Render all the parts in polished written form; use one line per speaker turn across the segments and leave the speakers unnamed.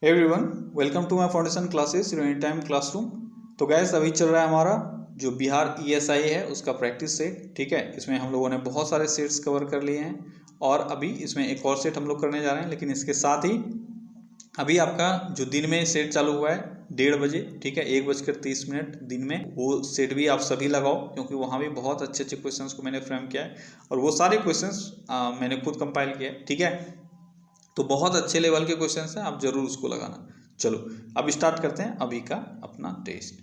Everyone, welcome to my foundation classes any time classroom. तो guys अभी चल रहा है हमारा जो बिहार ईएसआई है उसका प्रैक्टिस सेट। ठीक है, इसमें हम लोगों ने बहुत सारे सेट्स कवर कर लिए हैं और अभी इसमें एक और सेट हम लोग करने जा रहे हैं। लेकिन इसके साथ ही अभी आपका जो दिन में सेट चालू हुआ है 1:30 बजे, ठीक है, 1:30 दिन में, वो सेट भी आप सभी लगाओ क्योंकि वहाँ भी बहुत अच्छे अच्छे क्वेश्चंस को मैंने फ्रेम किया है और वो सारे क्वेश्चंस मैंने खुद कंपाइल किया है। ठीक है, तो बहुत अच्छे लेवल के क्वेश्चंस हैं, आप जरूर उसको लगाना। चलो अब स्टार्ट करते हैं अभी का अपना टेस्ट।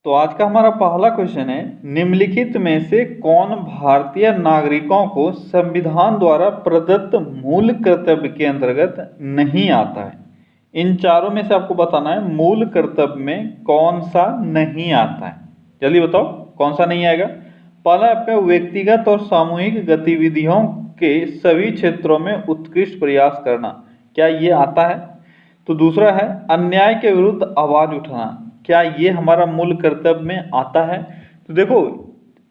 तो आज का हमारा पहला क्वेश्चन है, निम्नलिखित में से कौन भारतीय नागरिकों को संविधान द्वारा प्रदत्त मूल कर्तव्य के अंतर्गत नहीं आता है। इन चारों में से आपको बताना है मूल कर्तव्य में कौन सा नहीं आता है। जल्दी बताओ कौन सा नहीं आएगा। पहला आपका व्यक्तिगत और सामूहिक गतिविधियों के सभी क्षेत्रों में उत्कृष्ट प्रयास करना, क्या ये आता है? तो दूसरा है अन्याय के विरुद्ध आवाज उठाना, क्या ये हमारा मूल कर्तव्य में आता है? तो देखो,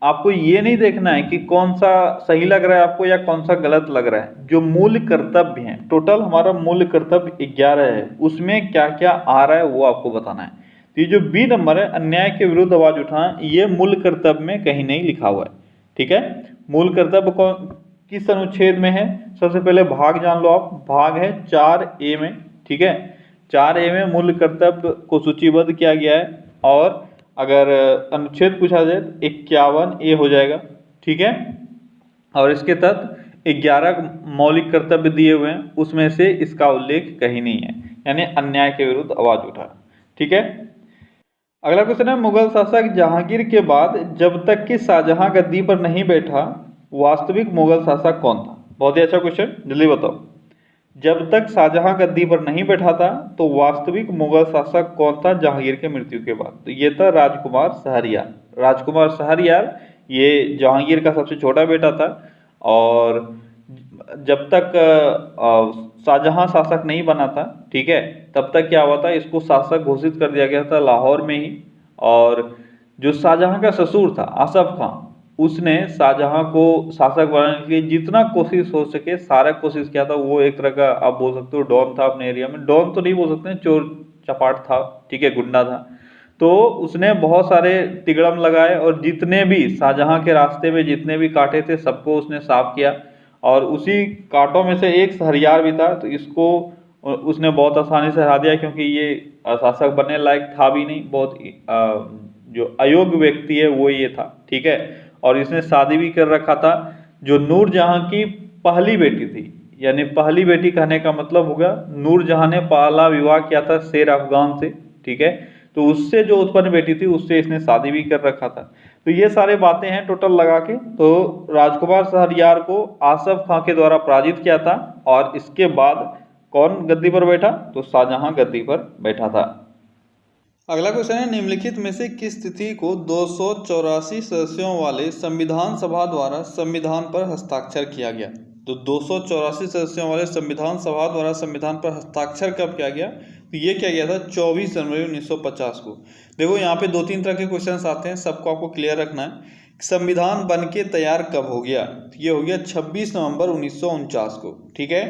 आपको ये नहीं देखना है कि कौन सा सही लग रहा है आपको या कौन सा गलत लग रहा है। जो मूल कर्तव्य है, टोटल हमारा मूल कर्तव्य 11 है, उसमें क्या क्या आ रहा है वो आपको बताना है। तो ये जो बी नंबर है, अन्याय के विरुद्ध आवाज उठाना, ये मूल कर्तव्य में कहीं नहीं लिखा हुआ है। ठीक है, मूल कर्तव्य कौन किस अनुच्छेद में है? सबसे पहले भाग जान लो आप। भाग है 4A में। ठीक है, 4A में मूल कर्तव्य को सूचीबद्ध किया गया है और अगर अनुच्छेद पूछा जाए तो 51A हो जाएगा। ठीक है, और इसके तहत 11 मौलिक कर्तव्य दिए हुए हैं, उसमें से इसका उल्लेख कहीं नहीं है, यानी अन्याय के विरुद्ध आवाज उठा। ठीक है, अगला क्वेश्चन है, मुगल शासक जहांगीर के बाद जब तक कि शाहजहां गद्दी पर नहीं बैठा वास्तविक मुगल शासक कौन था? बहुत ही अच्छा क्वेश्चन, जल्दी बताओ। जब तक शाहजहां गद्दी पर नहीं बैठा था तो वास्तविक मुगल शासक कौन था जहांगीर के मृत्यु के बाद? तो ये था राजकुमार शहरयार। राजकुमार शहरयार ये जहांगीर का सबसे छोटा बेटा था और जब तक शाहजहां शासक नहीं बना था, ठीक है, तब तक क्या हुआ था, इसको शासक घोषित कर दिया गया था लाहौर में ही। और जो शाहजहां का ससुर था आसफ खां, उसने शाहजहां को शासक बनाने के लिए जितना कोशिश हो सके सारा कोशिश किया था। वो एक तरह का आप बोल सकते हो डॉन था अपने एरिया में। डॉन तो नहीं बोल सकते, चोर चपाट था, ठीक है, गुंडा था। तो उसने बहुत सारे तिगड़म लगाए और जितने भी शाहजहां के रास्ते में जितने भी कांटे थे सबको उसने साफ किया। और उसी कांटों में से एक शहरयार भी था, तो इसको उसने बहुत आसानी से हरा दिया क्योंकि ये शासक बनने लायक था भी नहीं, बहुत जो अयोग्य व्यक्ति है वो ये था। ठीक है, और इसने शादी भी कर रखा था जो नूरजहां की पहली बेटी थी। यानी पहली बेटी कहने का मतलब होगा नूरजहां ने पहला विवाह किया था शेर अफगान से। ठीक है, तो उससे जो उत्पन्न बेटी थी उससे इसने शादी भी कर रखा था। तो ये सारे बातें हैं टोटल लगा के। तो राजकुमार शहरयार को आसफ खां के द्वारा पराजित किया था और इसके बाद कौन गद्दी पर बैठा? तो शाहजहां गद्दी पर बैठा था।
अगला क्वेश्चन है, निम्नलिखित में से किस तिथि को 284 सदस्यों वाले संविधान सभा द्वारा संविधान पर हस्ताक्षर किया गया? तो 284 सदस्यों वाले संविधान सभा द्वारा संविधान पर हस्ताक्षर कब किया गया? तो ये किया गया था 24 जनवरी 1950 को। देखो यहाँ पे 2-3 तरह के क्वेश्चन आते हैं, सबको आपको क्लियर रखना है। संविधान बन के तैयार कब हो गया? तो ये हो गया 26 नवंबर 1949 को। ठीक है,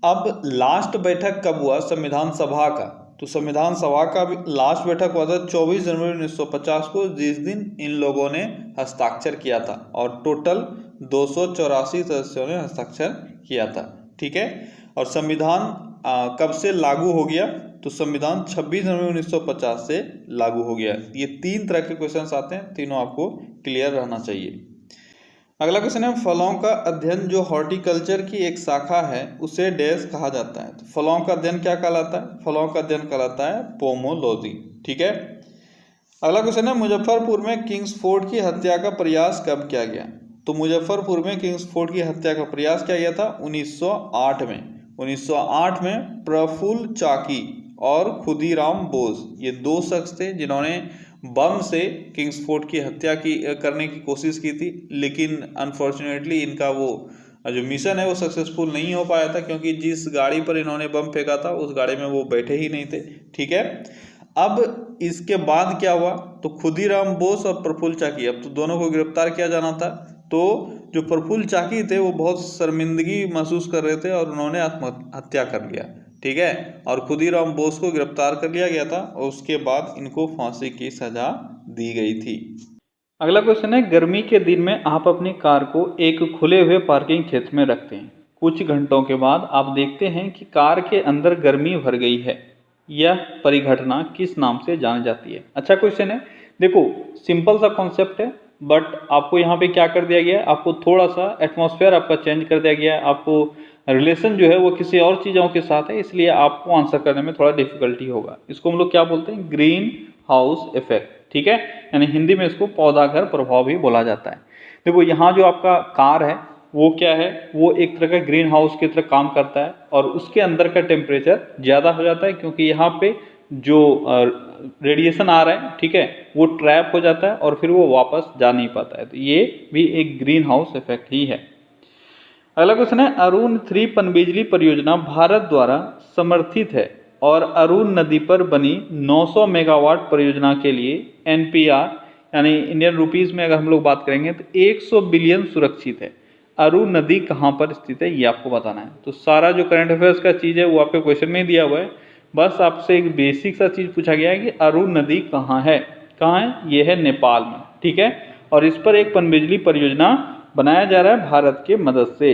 अब लास्ट बैठक कब हुआ संविधान सभा का? तो संविधान सभा का लास्ट बैठक हुआ था 24 जनवरी 1950 को, जिस दिन इन लोगों ने हस्ताक्षर किया था और टोटल 284 सदस्यों ने हस्ताक्षर किया था। ठीक है, और संविधान कब से लागू हो गया? तो संविधान 26 जनवरी 1950 से लागू हो गया। ये 3 तरह के क्वेश्चन आते हैं, तीनों आपको क्लियर रहना चाहिए। अगला क्वेश्चन है, फलों का अध्ययन जो हॉर्टिकल्चर की एक शाखा है उसे डैश कहा जाता है? तो फलों का अध्ययन क्या कहलाता है? फलों का अध्ययन कहलाता है पोमोलॉजी। ठीक है, अगला क्वेश्चन है, मुजफ्फरपुर में किंग्सफोर्ड की हत्या का प्रयास कब किया गया? तो मुजफ्फरपुर में किंग्सफोर्ड की हत्या का प्रयास किया गया था 1908 में। 1908 में प्रफुल्ल चाकी और खुदीराम बोस, ये 2 शख्स थे जिन्होंने बम से किंग्सफोर्ड की हत्या करने की कोशिश की थी। लेकिन अनफॉर्चुनेटली इनका वो जो मिशन है वो सक्सेसफुल नहीं हो पाया था क्योंकि जिस गाड़ी पर इन्होंने बम फेंका था उस गाड़ी में वो बैठे ही नहीं थे। ठीक है, अब इसके बाद क्या हुआ? तो खुदीराम बोस और प्रफुल्ल चाकी, अब तो दोनों को गिरफ्तार किया जाना था। तो जो प्रफुल्ल चाकी थे वो बहुत शर्मिंदगी महसूस कर रहे थे और उन्होंने आत्महत्या कर लिया। ठीक है, और खुदीराम बोस को गिरफ्तार कर लिया गया था और उसके बाद इनको फांसी की सजा दी गई थी।
अगला क्वेश्चन है, गर्मी के दिन में आप अपनी कार को एक खुले हुए पार्किंग क्षेत्र में रखते हैं। कुछ घंटों के बाद आप देखते हैं कि कार के अंदर गर्मी भर गई है। यह परिघटना किस नाम से जानी जाती है? अच्छा क्वेश्चन है। देखो, सिंपल सा कॉन्सेप्ट है, बट आपको यहाँ पे क्या कर दिया गया है, आपको थोड़ा सा एटमॉस्फेयर आपका चेंज कर दिया गया है। आपको रिलेशन जो है वो किसी और चीज़ों के साथ है, इसलिए आपको आंसर करने में थोड़ा डिफिकल्टी होगा। इसको हम लोग क्या बोलते हैं? Green house effect. ठीक है, यानी हिंदी में इसको पौधाघर प्रभाव भी बोला जाता है। देखो, यहाँ जो आपका कार है वो क्या है, वो एक तरह का ग्रीन हाउस की तरह काम करता है और उसके अंदर का टेम्परेचर ज़्यादा हो जाता है, क्योंकि यहाँ पे जो रेडिएशन आ रहा है, ठीक है, वो ट्रैप हो जाता है और फिर वो वापस जा नहीं पाता है। तो ये भी एक ग्रीन हाउस इफेक्ट ही है। अगला क्वेश्चन है, अरुण 3 पनबिजली परियोजना भारत द्वारा समर्थित है और अरुण नदी पर बनी 900 मेगावाट परियोजना के लिए एनपीआर यानी इंडियन रुपीस में अगर हम लोग बात करेंगे तो 100 बिलियन सुरक्षित है। अरुण नदी कहाँ पर स्थित है ये आपको बताना है। तो सारा जो करंट अफेयर्स का चीज़ है वो आपके क्वेश्चन में ही दिया हुआ है। बस आपसे एक बेसिक सा चीज़ पूछा गया है कि अरुण नदी कहाँ है। कहाँ है? ये है नेपाल में। ठीक है, और इस पर एक पनबिजली परियोजना बनाया जा रहा है भारत के मदद से।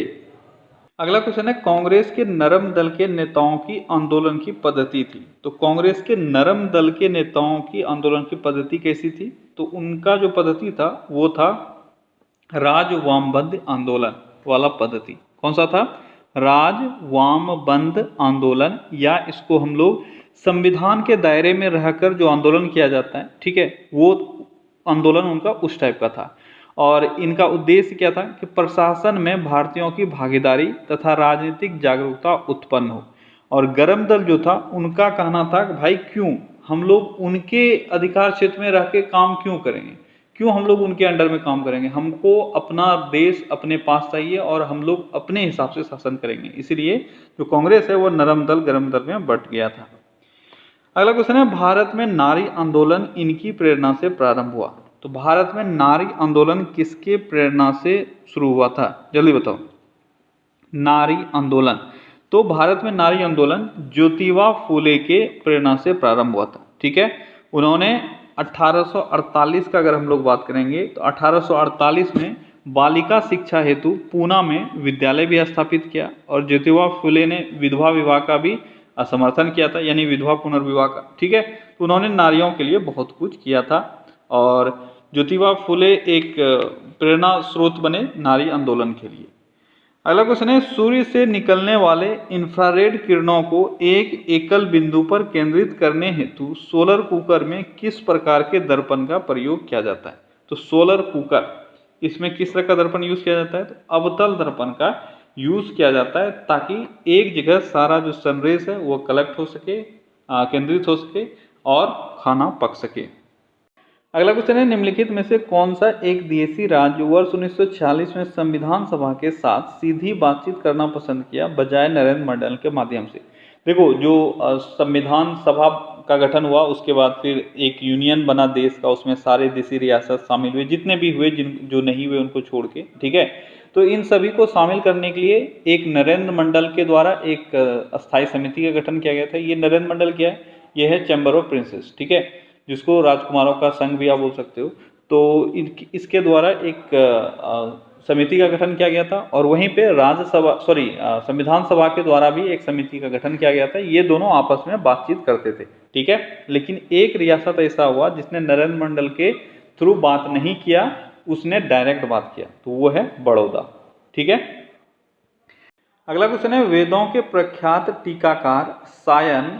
अगला क्वेश्चन है, कांग्रेस के नरम दल के नेताओं की आंदोलन की पद्धति थी। तो कांग्रेस के नरम दल के नेताओं की आंदोलन की पद्धति कैसी थी? तो उनका जो पद्धति था वो था राज वामबंद आंदोलन वाला पद्धति। कौन सा था? राज वामबंद आंदोलन, या इसको हम लोग संविधान के दायरे में रहकर जो आंदोलन किया जाता है, ठीक है, वो आंदोलन उनका उस टाइप का था। और इनका उद्देश्य क्या था कि प्रशासन में भारतीयों की भागीदारी तथा राजनीतिक जागरूकता उत्पन्न हो। और गरम दल जो था उनका कहना था कि भाई क्यों हम लोग उनके अधिकार क्षेत्र में रह के काम क्यों करेंगे, क्यों हम लोग उनके अंडर में काम करेंगे, हमको अपना देश अपने पास चाहिए और हम लोग अपने हिसाब से शासन करेंगे। इसीलिए जो कांग्रेस है वो नरम दल गरम दल में बंट गया था। अगला क्वेश्चन है, भारत में नारी आंदोलन इनकी प्रेरणा से प्रारंभ हुआ। तो भारत में नारी आंदोलन किसके प्रेरणा से शुरू हुआ था? जल्दी बताओ। नारी आंदोलन, तो भारत में नारी आंदोलन ज्योतिबा फूले के प्रेरणा से प्रारंभ हुआ था। ठीक है, उन्होंने 1848 का अगर हम लोग बात करेंगे तो 1848 में बालिका शिक्षा हेतु पूना में विद्यालय भी स्थापित किया और ज्योतिबा फूले ने विधवा विवाह का भी समर्थन किया था, यानी विधवा पुनर्विवाह का। ठीक है, तो उन्होंने नारियों के लिए बहुत कुछ किया था और ज्योतिबा फूले एक प्रेरणा स्रोत बने नारी आंदोलन के लिए। अगला क्वेश्चन है, सूर्य से निकलने वाले इंफ्रारेड किरणों को एक एकल बिंदु पर केंद्रित करने हेतु सोलर कुकर में किस प्रकार के दर्पण का प्रयोग किया जाता है? तो सोलर कुकर, इसमें किस तरह का दर्पण यूज किया जाता है? तो अवतल दर्पण का यूज किया जाता है, ताकि एक जगह सारा जो सनरेज है वो कलेक्ट हो सके, केंद्रित हो सके और खाना पक सके। अगला क्वेश्चन है, निम्नलिखित में से कौन सा एक देशी राज्य वर्ष 1946 में संविधान सभा के साथ सीधी बातचीत करना पसंद किया बजाय नरेंद्र मंडल के माध्यम से? देखो, जो संविधान सभा का गठन हुआ उसके बाद फिर एक यूनियन बना देश का, उसमें सारे देशी रियासत शामिल हुए, जितने भी हुए, जो नहीं हुए उनको छोड़ के। ठीक है, तो इन सभी को शामिल करने के लिए एक नरेंद्र मंडल के द्वारा एक अस्थायी समिति का गठन किया गया था। ये नरेंद्र मंडल क्या है? ये है चैम्बर ऑफ प्रिंसेस। ठीक है, जिसको राजकुमारों का संघ भी आप बोल सकते हो। तो इसके द्वारा एक समिति का गठन किया गया था और वहीं पे संविधान सभा के द्वारा भी एक समिति का गठन किया गया था। ये दोनों आपस में बातचीत करते थे। ठीक है, लेकिन एक रियासत ऐसा हुआ जिसने नरेंद्र मंडल के थ्रू बात नहीं किया, उसने डायरेक्ट बात किया, तो वो है बड़ौदा। ठीक है, अगला क्वेश्चन है, वेदों के प्रख्यात टीकाकार सायन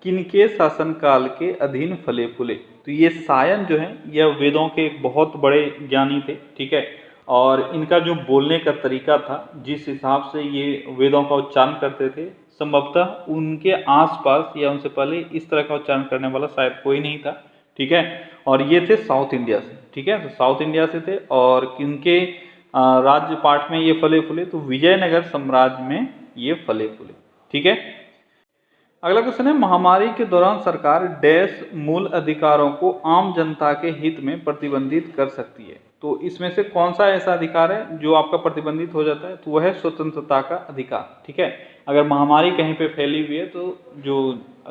किनके शासनकाल के अधीन फले फूले? तो ये सायन जो है यह वेदों के एक बहुत बड़े ज्ञानी थे। ठीक है, और इनका जो बोलने का तरीका था, जिस हिसाब से ये वेदों का उच्चारण करते थे, संभवतः उनके आसपास या उनसे पहले इस तरह का उच्चारण करने वाला शायद कोई नहीं था। ठीक है, और ये थे साउथ इंडिया से। ठीक है, तो साउथ इंडिया से थे और किनके राज्य पाठ में ये फले फूले? तो विजयनगर साम्राज्य में ये फले फूले। ठीक है, अगला क्वेश्चन है, महामारी के दौरान सरकार डैश मूल अधिकारों को आम जनता के हित में प्रतिबंधित कर सकती है? तो इसमें से कौन सा ऐसा अधिकार है जो आपका प्रतिबंधित हो जाता है? तो वह है स्वतंत्रता का अधिकार। ठीक है, अगर महामारी कहीं पे फैली हुई है तो जो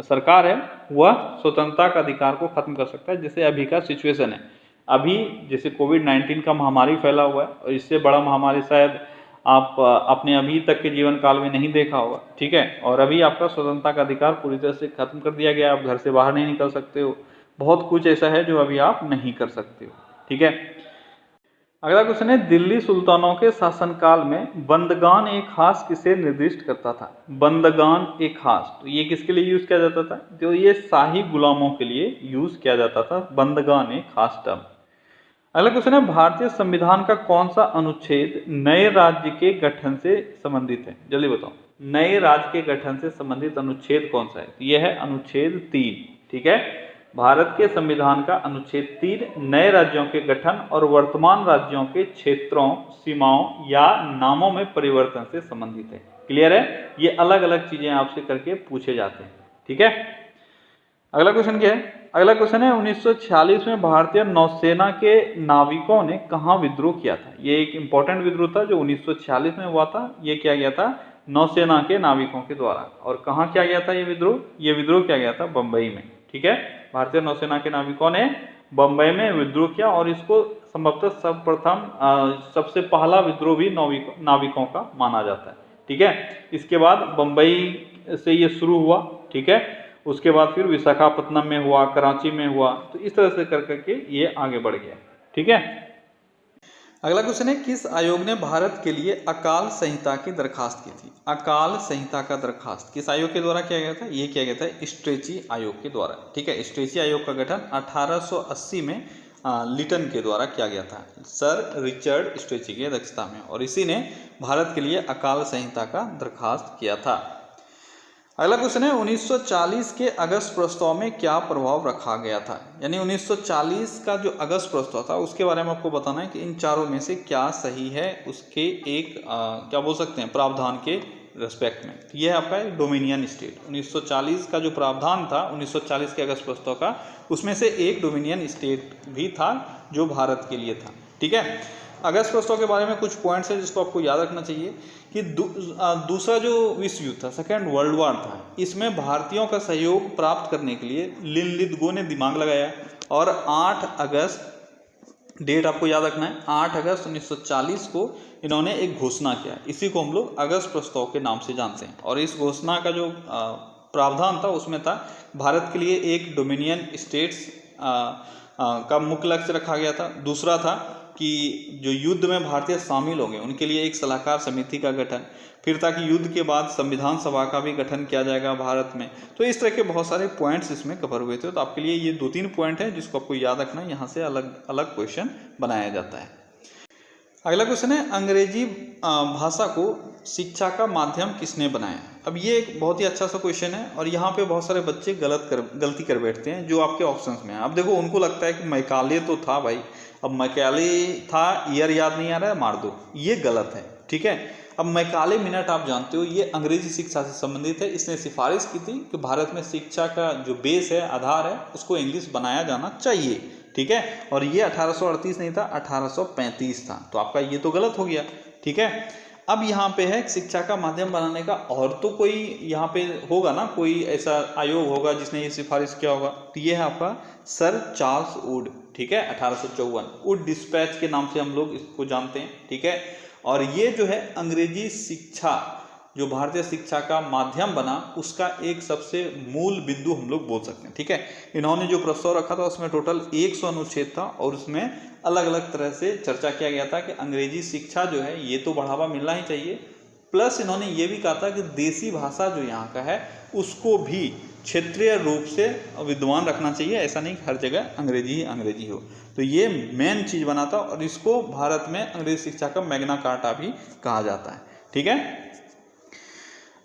सरकार है वह स्वतंत्रता का अधिकार को खत्म कर सकता है, जैसे अभी का सिचुएशन है। अभी जैसे कोविड-19 का महामारी फैला हुआ है और इससे बड़ा महामारी शायद आप अपने अभी तक के जीवन काल में नहीं देखा होगा, ठीक है। और अभी आपका स्वतंत्रता का अधिकार पूरी तरह से खत्म कर दिया गया, आप घर से बाहर नहीं निकल सकते हो, बहुत कुछ ऐसा है जो अभी आप नहीं कर सकते हो, ठीक है। अगला क्वेश्चन है, दिल्ली सुल्तानों के शासनकाल में बंदगान एक खास किसे निर्दिष्ट करता था? बंदगान एक खास, तो ये किसके लिए यूज किया जाता था? तो ये शाही गुलामों के लिए यूज किया जाता था बंदगान एक खास टर्म। अगला क्वेश्चन है, भारतीय संविधान का कौन सा अनुच्छेद नए राज्य के गठन से संबंधित है? जल्दी बताओ, नए राज्य के गठन से संबंधित अनुच्छेद कौन सा है? तो यह है अनुच्छेद 3, ठीक है। भारत के संविधान का अनुच्छेद 3 नए राज्यों के गठन और वर्तमान राज्यों के क्षेत्रों, सीमाओं या नामों में परिवर्तन से संबंधित है। क्लियर है? ये अलग अलग चीजें आपसे करके पूछे जाते हैं, ठीक है। अगला क्वेश्चन क्या है? अगला क्वेश्चन है, 1946 में भारतीय नौसेना के नाविकों ने कहाँ विद्रोह किया था? ये एक इंपॉर्टेंट विद्रोह था जो 1946 में हुआ था। ये किया गया था नौसेना के नाविकों के द्वारा। और कहाँ किया गया था ये विद्रोह? ये विद्रोह किया गया था बंबई में, ठीक है। भारतीय नौसेना के नाविकों ने बंबई में विद्रोह किया और इसको संभवतः सर्वप्रथम सबसे पहला विद्रोह भी नाविकों का माना जाता है, ठीक है। इसके बाद बंबई से ये शुरू हुआ, ठीक है। उसके बाद फिर विशाखापत्तनम में हुआ, कराची में हुआ, तो इस तरह से कर करके ये आगे बढ़ गया, ठीक है।
अगला क्वेश्चन है, किस आयोग ने भारत के लिए अकाल संहिता की दरखास्त की थी? अकाल संहिता का दरखास्त किस आयोग के द्वारा किया गया था? ये किया गया था स्ट्रेची आयोग के द्वारा, ठीक है। स्ट्रेची आयोग का गठन 1880 में लिटन के द्वारा किया गया था, सर रिचर्ड स्ट्रेची की अध्यक्षता में, और इसी ने भारत के लिए अकाल संहिता का दरखास्त किया था। अगला क्वेश्चन है, 1940 के अगस्त प्रस्ताव में क्या प्रभाव रखा गया था? यानी 1940 का जो अगस्त प्रस्ताव था उसके बारे में आपको बताना है कि इन चारों में से क्या सही है, उसके एक क्या बोल सकते हैं प्रावधान के रेस्पेक्ट में। यह है आपका एक डोमिनियन स्टेट। 1940 का जो प्रावधान था 1940 के अगस्त प्रस्ताव का, उसमें से एक डोमिनियन स्टेट भी था जो भारत के लिए था, ठीक है। अगस्त प्रस्ताव के बारे में कुछ पॉइंट्स हैं जिसको आपको याद रखना चाहिए कि दूसरा जो विश्व युद्ध था, सेकेंड वर्ल्ड वॉर था, इसमें भारतीयों का सहयोग प्राप्त करने के लिए लिनलिथगो ने दिमाग लगाया और 8 अगस्त, डेट आपको याद रखना है, 8 अगस्त 1940 को इन्होंने एक घोषणा किया। इसी को हम लोग अगस्त प्रस्ताव के नाम से जानते हैं। और इस घोषणा का जो प्रावधान था उसमें था भारत के लिए एक डोमिनियन स्टेट्स का मुख्य लक्ष्य रखा गया था। दूसरा था कि जो युद्ध में भारतीय शामिल होंगे उनके लिए एक सलाहकार समिति का गठन, फिर था कि युद्ध के बाद संविधान सभा का भी गठन किया जाएगा भारत में। तो इस तरह के बहुत सारे पॉइंट्स इसमें कवर हुए थे। तो आपके लिए ये 2-3 पॉइंट है जिसको आपको याद रखना है, यहाँ से अलग अलग क्वेश्चन बनाया जाता है। अगला क्वेश्चन है, अंग्रेजी भाषा को शिक्षा का माध्यम किसने बनाया? अब ये एक बहुत ही अच्छा सा क्वेश्चन है और यहाँ पे बहुत सारे बच्चे गलती कर बैठते हैं जो आपके ऑप्शंस में है। अब देखो, उनको लगता है कि मैकाले तो था भाई, अब मैकाले था, ईयर याद नहीं आ रहा है, मार दो। ये गलत है, ठीक है। अब मैकाले मिनट आप जानते हो, ये अंग्रेजी शिक्षा से संबंधित है। इसने सिफारिश की थी कि भारत में शिक्षा का जो बेस है, आधार है, उसको इंग्लिश बनाया जाना चाहिए, ठीक है। और ये 1838 नहीं था, 1835 था। तो आपका ये तो गलत हो गया, ठीक है। अब यहाँ पे है शिक्षा का माध्यम बनाने का, और तो कोई यहाँ पे होगा ना, कोई ऐसा आयोग होगा जिसने ये सिफारिश किया होगा। तो ये है आपका सर चार्ल्स वुड, ठीक है, 1854, वुड डिस्पैच के नाम से हम लोग इसको जानते हैं, ठीक है। और ये जो है अंग्रेजी शिक्षा, जो भारतीय शिक्षा का माध्यम बना, उसका एक सबसे मूल बिंदु हम लोग बोल सकते हैं, ठीक है। इन्होंने जो प्रस्ताव रखा था उसमें टोटल 100 अनुच्छेद था और उसमें अलग अलग तरह से चर्चा किया गया था कि अंग्रेजी शिक्षा जो है ये तो बढ़ावा मिलना ही चाहिए, प्लस इन्होंने ये भी कहा था कि देसी भाषा जो यहाँ का है उसको भी क्षेत्रीय रूप से विद्वान रखना चाहिए, ऐसा नहीं कि हर जगह अंग्रेजी ही अंग्रेजी हो। तो ये मेन चीज़ बना था और इसको भारत में अंग्रेजी शिक्षा का मैग्ना कार्टा भी कहा जाता है, ठीक है।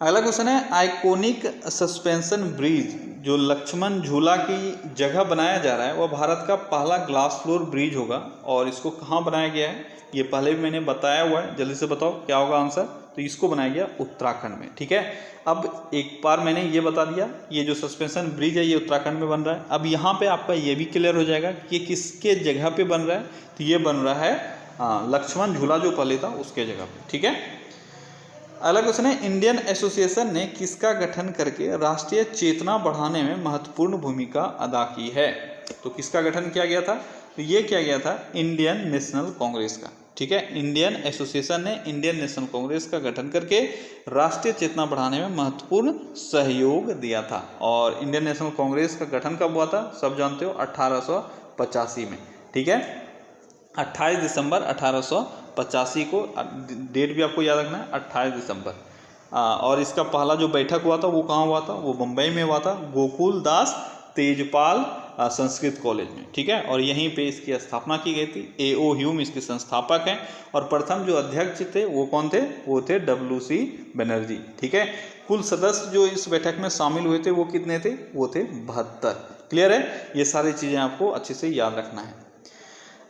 अगला क्वेश्चन है, आइकॉनिक सस्पेंशन ब्रिज जो लक्ष्मण झूला की जगह बनाया जा रहा है वह भारत का पहला ग्लास फ्लोर ब्रिज होगा और इसको कहाँ बनाया गया है? ये पहले भी मैंने बताया हुआ है, जल्दी से बताओ क्या होगा आंसर। तो इसको बनाया गया उत्तराखंड में, ठीक है। अब एक बार मैंने ये बता दिया, ये जो सस्पेंशन ब्रिज है ये उत्तराखंड में बन रहा है। अब यहाँ पे आपका ये भी क्लियर हो जाएगा कि ये किसके जगह पे बन रहा है। तो ये बन रहा है लक्ष्मण झूला जो पहले था उसके जगह पे, ठीक है। अगला क्वेश्चन है, इंडियन एसोसिएशन ने किसका गठन करके राष्ट्रीय चेतना बढ़ाने में महत्वपूर्ण भूमिका अदा की है? तो किसका गठन किया गया था? तो ये किया गया था इंडियन नेशनल कांग्रेस का। ठीक है, इंडियन एसोसिएशन ने इंडियन नेशनल कांग्रेस का गठन करके राष्ट्रीय चेतना बढ़ाने में महत्वपूर्ण सहयोग दिया था। और इंडियन नेशनल कांग्रेस का गठन कब हुआ था? सब जानते हो, 1885 में। ठीक है, 28 दिसंबर 1885 को, डेट भी आपको याद रखना है, 28 दिसंबर। और इसका पहला जो बैठक हुआ था वो कहाँ हुआ था? वो मुंबई में हुआ था, गोकुल दास तेजपाल संस्कृत कॉलेज में। ठीक है, और यहीं पे इसकी स्थापना की गई थी। A.O. ह्यूम इसके संस्थापक हैं और प्रथम जो अध्यक्ष थे वो कौन थे? वो थे W.C. बनर्जी। ठीक है, कुल सदस्य जो इस बैठक में शामिल हुए थे वो कितने थे? वो थे 72। क्लियर है? ये सारी चीजें आपको अच्छे से याद रखना है।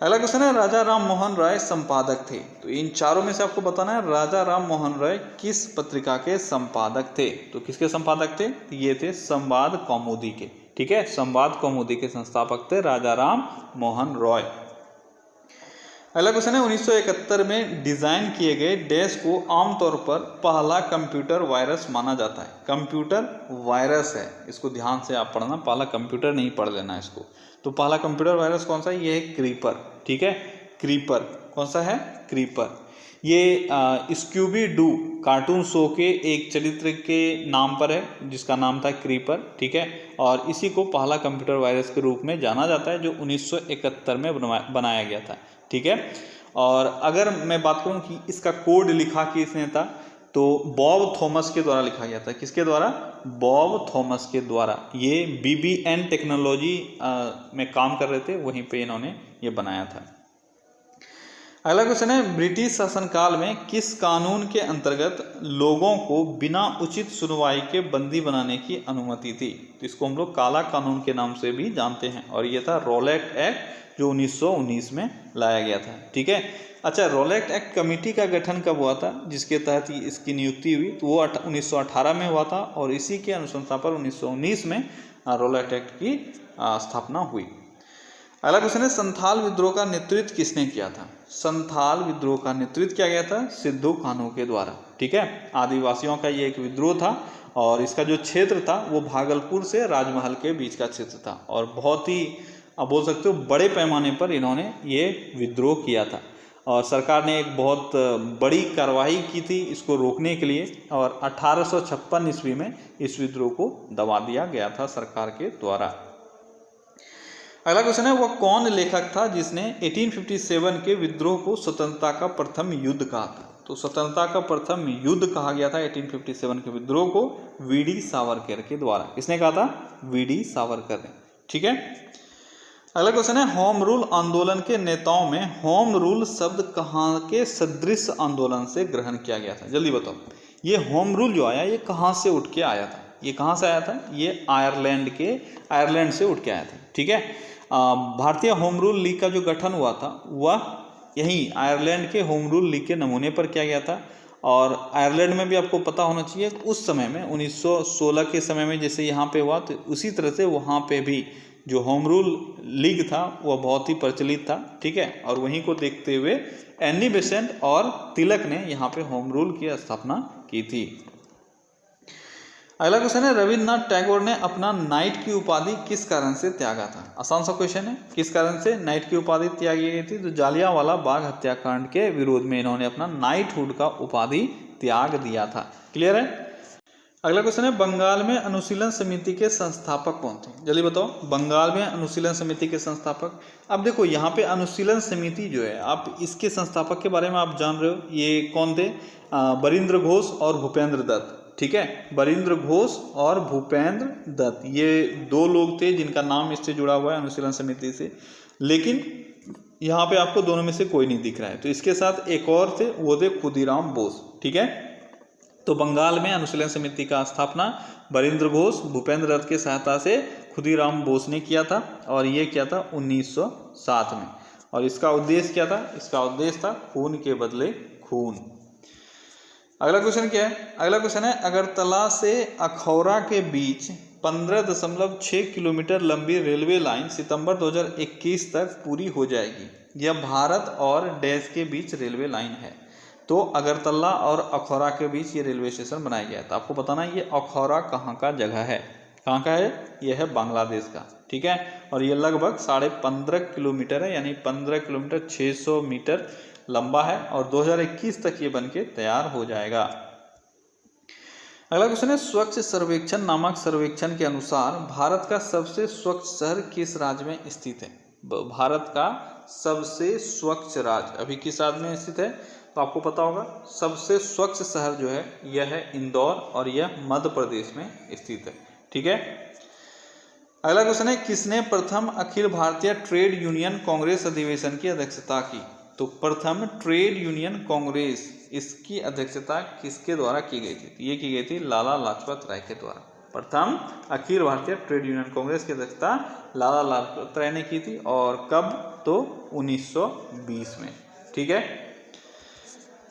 अगला क्वेश्चन है, राजा राम मोहन राय संपादक थे। तो इन चारों में से आपको बताना है राजा राम मोहन राय किस पत्रिका के संपादक थे? तो किसके संपादक थे? ये थे संवाद कौमुदी के। ठीक है, संवाद कौमुदी के संस्थापक थे राजा राम मोहन रॉय। अगला क्वेश्चन है, 1971 में डिजाइन किए गए डैश को आमतौर पर पहला कंप्यूटर वायरस माना जाता है। कंप्यूटर वायरस है, इसको ध्यान से आप पढ़ना, पहला कंप्यूटर नहीं पढ़ लेना इसको। तो पहला कंप्यूटर वायरस कौन सा है? ये है क्रीपर। ठीक है, क्रीपर कौन सा है? क्रीपर। ये स्क्यूबी डू कार्टून शो के एक चरित्र के नाम पर है जिसका नाम था क्रीपर। ठीक है, और इसी को पहला कंप्यूटर वायरस के रूप में जाना जाता है जो 1971 में बनाया गया था। ठीक है, और अगर मैं बात करूं कि इसका कोड लिखा किसने था, तो बॉब थॉमस के द्वारा लिखा गया था। किसके द्वारा? बॉब थॉमस के द्वारा। ये BBN टेक्नोलॉजी में काम कर रहे थे, वहीं पे इन्होंने ये बनाया था। अगला क्वेश्चन है, ब्रिटिश शासनकाल में किस कानून के अंतर्गत लोगों को बिना उचित सुनवाई के बंदी बनाने की अनुमति थी? तो इसको हम लोग काला कानून के नाम से भी जानते हैं, और ये था रोलेट एक्ट जो 1919 में लाया गया था। ठीक है, अच्छा, रोलेट एक्ट कमेटी का गठन कब हुआ था जिसके तहत इसकी नियुक्ति हुई? तो वो 1918 में हुआ था, और इसी के अनुशंसा पर 1919 में रोलेट एक्ट की स्थापना हुई। अगला क्वेश्चन है, संथाल विद्रोह का नेतृत्व किसने किया था? संथाल विद्रोह का नेतृत्व किया गया था सिद्धू कान्हू के द्वारा। ठीक है, आदिवासियों का ये एक विद्रोह था, और इसका जो क्षेत्र था वो भागलपुर से राजमहल के बीच का क्षेत्र था, और बहुत ही आप बोल सकते हो बड़े पैमाने पर इन्होंने ये विद्रोह किया था, और सरकार ने एक बहुत बड़ी कार्रवाई की थी इसको रोकने के लिए, और 1856 ईस्वी में इस विद्रोह को दबा दिया गया था सरकार के द्वारा। अगला क्वेश्चन है, वह कौन लेखक था जिसने 1857 के विद्रोह को स्वतंत्रता का प्रथम युद्ध कहा था? तो स्वतंत्रता का प्रथम युद्ध कहा गया था 1857 के विद्रोह को वी.डी. सावरकर के द्वारा। किसने कहा था? वी.डी. सावरकर ने। ठीक है, अगला क्वेश्चन है, होम रूल आंदोलन के नेताओं में होम रूल शब्द कहाँ के सदृश आंदोलन से ग्रहण किया गया था? जल्दी बताओ, ये होम रूल जो आया ये कहाँ से उठ के आया था? ये कहाँ से आया था? ये आयरलैंड से उठ के आया था। ठीक है, भारतीय होम रूल लीग का जो गठन हुआ था वह यहीं आयरलैंड के होम रूल लीग के नमूने पर किया गया था। और आयरलैंड में भी आपको पता होना चाहिए उस समय में 1916 के समय में जैसे यहाँ पे हुआ, तो उसी तरह से वहाँ पे भी जो होम रूल लीग था वह बहुत ही प्रचलित था। ठीक है, और वहीं को देखते हुए एनी बेसेंट और तिलक ने यहाँ पे होम रूल की स्थापना की थी। अगला क्वेश्चन है, रविन्द्रनाथ टैगोर ने अपना नाइट की उपाधि किस कारण से त्यागा था? आसान सा क्वेश्चन है, किस कारण से नाइट की उपाधि त्यागी गई थी? तो जालियांवाला बाग हत्याकांड के विरोध में इन्होंने अपना नाइटहुड का उपाधि त्याग दिया था। क्लियर है? अगला क्वेश्चन है, बंगाल में अनुशीलन समिति के संस्थापक कौन थे? जल्दी बताओ, बंगाल में अनुशीलन समिति के संस्थापक। अब देखो यहाँ पे अनुशीलन समिति जो है, आप इसके संस्थापक के बारे में आप जान रहे हो, ये कौन थे? बरिंद्र घोष और भूपेंद्र दत्त। ठीक है, बरिंद्र घोष और भूपेंद्र दत्त, ये दो लोग थे जिनका नाम इससे जुड़ा हुआ है अनुशीलन समिति से, लेकिन यहाँ पे आपको दोनों में से कोई नहीं दिख रहा है। तो इसके साथ एक और थे, वो थे खुदीराम बोस। ठीक है, तो बंगाल में अनुशीलन समिति का स्थापना बरिंद्र घोष, भूपेंद्र दत्त के सहायता से खुदीराम बोस ने किया था, और ये किया था 1907 में। और इसका उद्देश्य क्या था? इसका उद्देश्य था खून के बदले खून। अगला क्वेश्चन क्या है? अगला क्वेश्चन है, अगरतला से अखौरा के बीच 15.6 किलोमीटर लंबी रेलवे लाइन सितंबर 2021 तक पूरी हो जाएगी। यह भारत और डैश के बीच रेलवे लाइन है। तो अगरतला और अखौरा के बीच ये रेलवे स्टेशन बनाया गया था। आपको बताना है ये अखौरा कहाँ का जगह है, कहाँ का है, ये है बांग्लादेश का, ठीक है। और ये लगभग 15.5 किलोमीटर है, यानी 15 किलोमीटर 600 मीटर लंबा है और 2021 तक ये बनके तैयार हो जाएगा। अगला क्वेश्चन है, स्वच्छ सर्वेक्षण नामक सर्वेक्षण के अनुसार भारत का सबसे स्वच्छ शहर किस राज्य में स्थित है। भारत का सबसे स्वच्छ राज्य अभी किस राज्य में स्थित है, तो आपको पता होगा सबसे स्वच्छ शहर जो है यह है इंदौर और यह मध्य प्रदेश में स्थित है, ठीक है। अगला क्वेश्चन है, किसने प्रथम अखिल भारतीय ट्रेड यूनियन कांग्रेस अधिवेशन की अध्यक्षता की। तो प्रथम ट्रेड यूनियन कांग्रेस, इसकी अध्यक्षता किसके द्वारा की गई थी। ये की गई थी लाला लाजपत राय के द्वारा। प्रथम अखिल भारतीय ट्रेड यूनियन कांग्रेस की अध्यक्षता लाला लाजपत राय ने की थी और कब, तो 1920 में, ठीक है।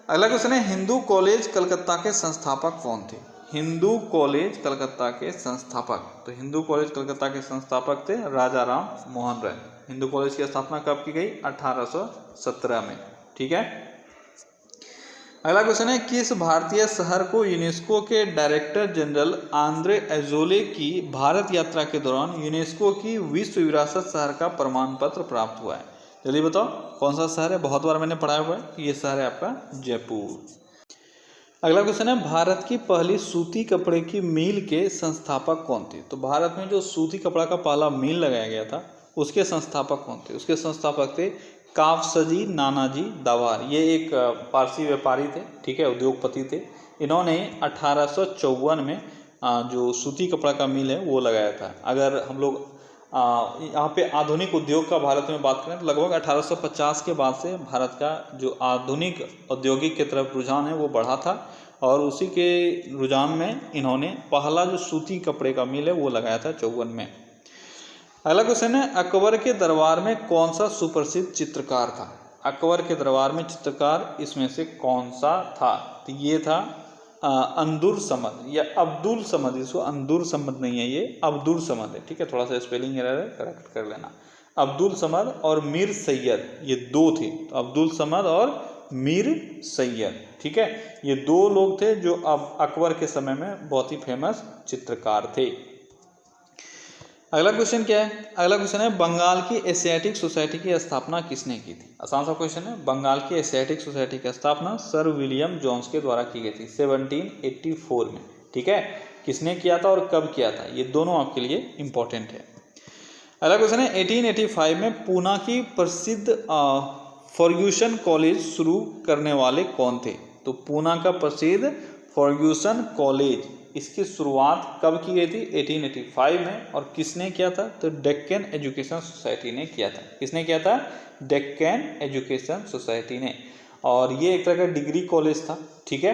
अगला क्वेश्चन है, हिंदू कॉलेज कलकत्ता के संस्थापक कौन थे। हिंदू कॉलेज कलकत्ता के संस्थापक, तो हिंदू कॉलेज कलकत्ता के संस्थापक थे राजा राम मोहन राय। हिंदू कॉलेज की स्थापना कब की गई, 1817 में, ठीक है। अगला क्वेश्चन है, किस भारतीय शहर को यूनेस्को के डायरेक्टर जनरल आंद्रे एजोले की भारत यात्रा के दौरान यूनेस्को की विश्व विरासत शहर का प्रमाण पत्र प्राप्त हुआ है। जल्दी बताओ कौन सा शहर है, बहुत बार मैंने पढ़ाया हुआ है, ये शहर है आपका जयपुर। अगला क्वेश्चन है, भारत की पहली सूती कपड़े की मिल के संस्थापक कौन थे। तो भारत में जो सूती कपड़ा का पहला मिल लगाया गया था उसके संस्थापक कौन थे। उसके संस्थापक थे काफसजी नानाजी दाभार। ये एक पारसी व्यापारी थे, ठीक है, उद्योगपति थे। इन्होंने 1854 में जो सूती कपड़ा का मिल है वो लगाया था। अगर हम लोग यहाँ पे आधुनिक उद्योग का भारत में बात करें तो लगभग 1850 के बाद से भारत का जो आधुनिक औद्योगिक के तरफ रुझान है वो बढ़ा था और उसी के रुझान में इन्होंने पहला जो सूती कपड़े का मिल है वो लगाया था 54 में। अगला क्वेश्चन है, अकबर के दरबार में कौन सा सुप्रसिद्ध चित्रकार था। अकबर के दरबार में चित्रकार इसमें से कौन सा था। तो ये था अंदुर समद या अब्दुल समद। इसको अंदुर समद नहीं है, ये अब्दुल समद है, ठीक है। थोड़ा सा स्पेलिंग एरर है, करेक्ट कर लेना। अब्दुल समद और मीर सैयद, ये दो थे। तो अब्दुल समद और मीर सैयद, ठीक है, ये दो लोग थे जो अब अकबर के समय में बहुत ही फेमस चित्रकार थे। अगला क्वेश्चन क्या है, अगला क्वेश्चन है, बंगाल की एशियाटिक सोसाइटी की स्थापना किसने की थी। आसान सा क्वेश्चन है। बंगाल की एशियाटिक सोसाइटी की स्थापना सर विलियम जोन्स के द्वारा की गई थी 1784 में, ठीक है। किसने किया था और कब किया था, ये दोनों आपके लिए इंपॉर्टेंट है। अगला क्वेश्चन है, 1885 में पूना की प्रसिद्ध फर्ग्यूसन कॉलेज शुरू करने वाले कौन थे। तो पूना का प्रसिद्ध फर्ग्यूसन कॉलेज, इसकी शुरुआत कब की गई थी, 1885 में। और किसने किया था, तो डेक्कन एजुकेशन सोसाइटी ने किया था। किसने किया था, डेक्कन एजुकेशन सोसाइटी ने। और ये एक तरह का डिग्री कॉलेज था, ठीक है।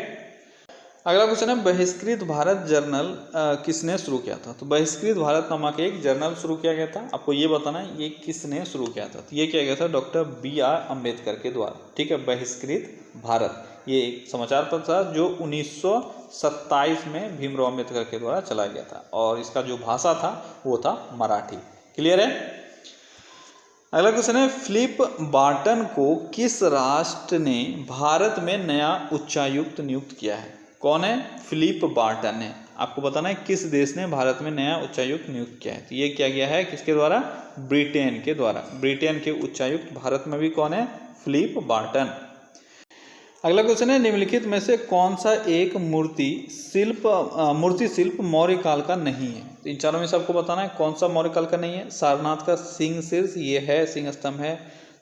अगला क्वेश्चन है, बहिष्कृत भारत जर्नल किसने शुरू किया था। तो बहिष्कृत भारत नामक एक जर्नल शुरू किया गया था। आपको ये बताना है ये किसने शुरू किया था। तो ये किया गया था डॉक्टर BR अम्बेडकर के द्वारा, ठीक है। बहिष्कृत भारत ये एक समाचार पत्र था जो 1927 में भीमराव अम्बेडकर के द्वारा चलाया गया था और इसका जो भाषा था वो था मराठी। क्लियर है। अगला क्वेश्चन है, फिलिप बार्टन को किस राष्ट्र ने भारत में नया उच्चायुक्त नियुक्त किया है। कौन है, फिलिप बार्टन है। आपको बताना है किस देश ने भारत में नया उच्चायुक्त नियुक्त किया है। तो ये किया गया है किसके द्वारा, ब्रिटेन के द्वारा। ब्रिटेन के उच्चायुक्त भारत में भी कौन है, फिलिप बार्टन। अगला क्वेश्चन है, निम्नलिखित में से कौन सा एक मूर्ति शिल्प मौर्य काल का नहीं है। तो इन चारों में से आपको बताना है कौन सा मौर्य काल का नहीं है। सारनाथ का सिंह शीर्ष ये है, सिंह स्तंभ है।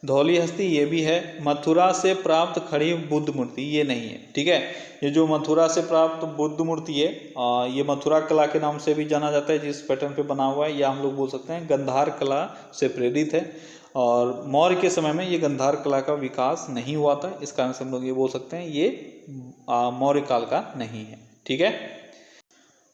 धौली हस्ती ये भी है। मथुरा से प्राप्त खड़ी बुद्ध मूर्ति ये नहीं है, ठीक है। ये जो मथुरा से प्राप्त बुद्ध मूर्ति है ये मथुरा कला के नाम से भी जाना जाता है जिस पैटर्न पे बना हुआ है, या हम लोग बोल सकते हैं गंधार कला से प्रेरित है। और मौर्य के समय में ये गंधार कला का विकास नहीं हुआ था, इस कारण से हम लोग ये बोल सकते हैं ये मौर्य काल का नहीं है, ठीक है।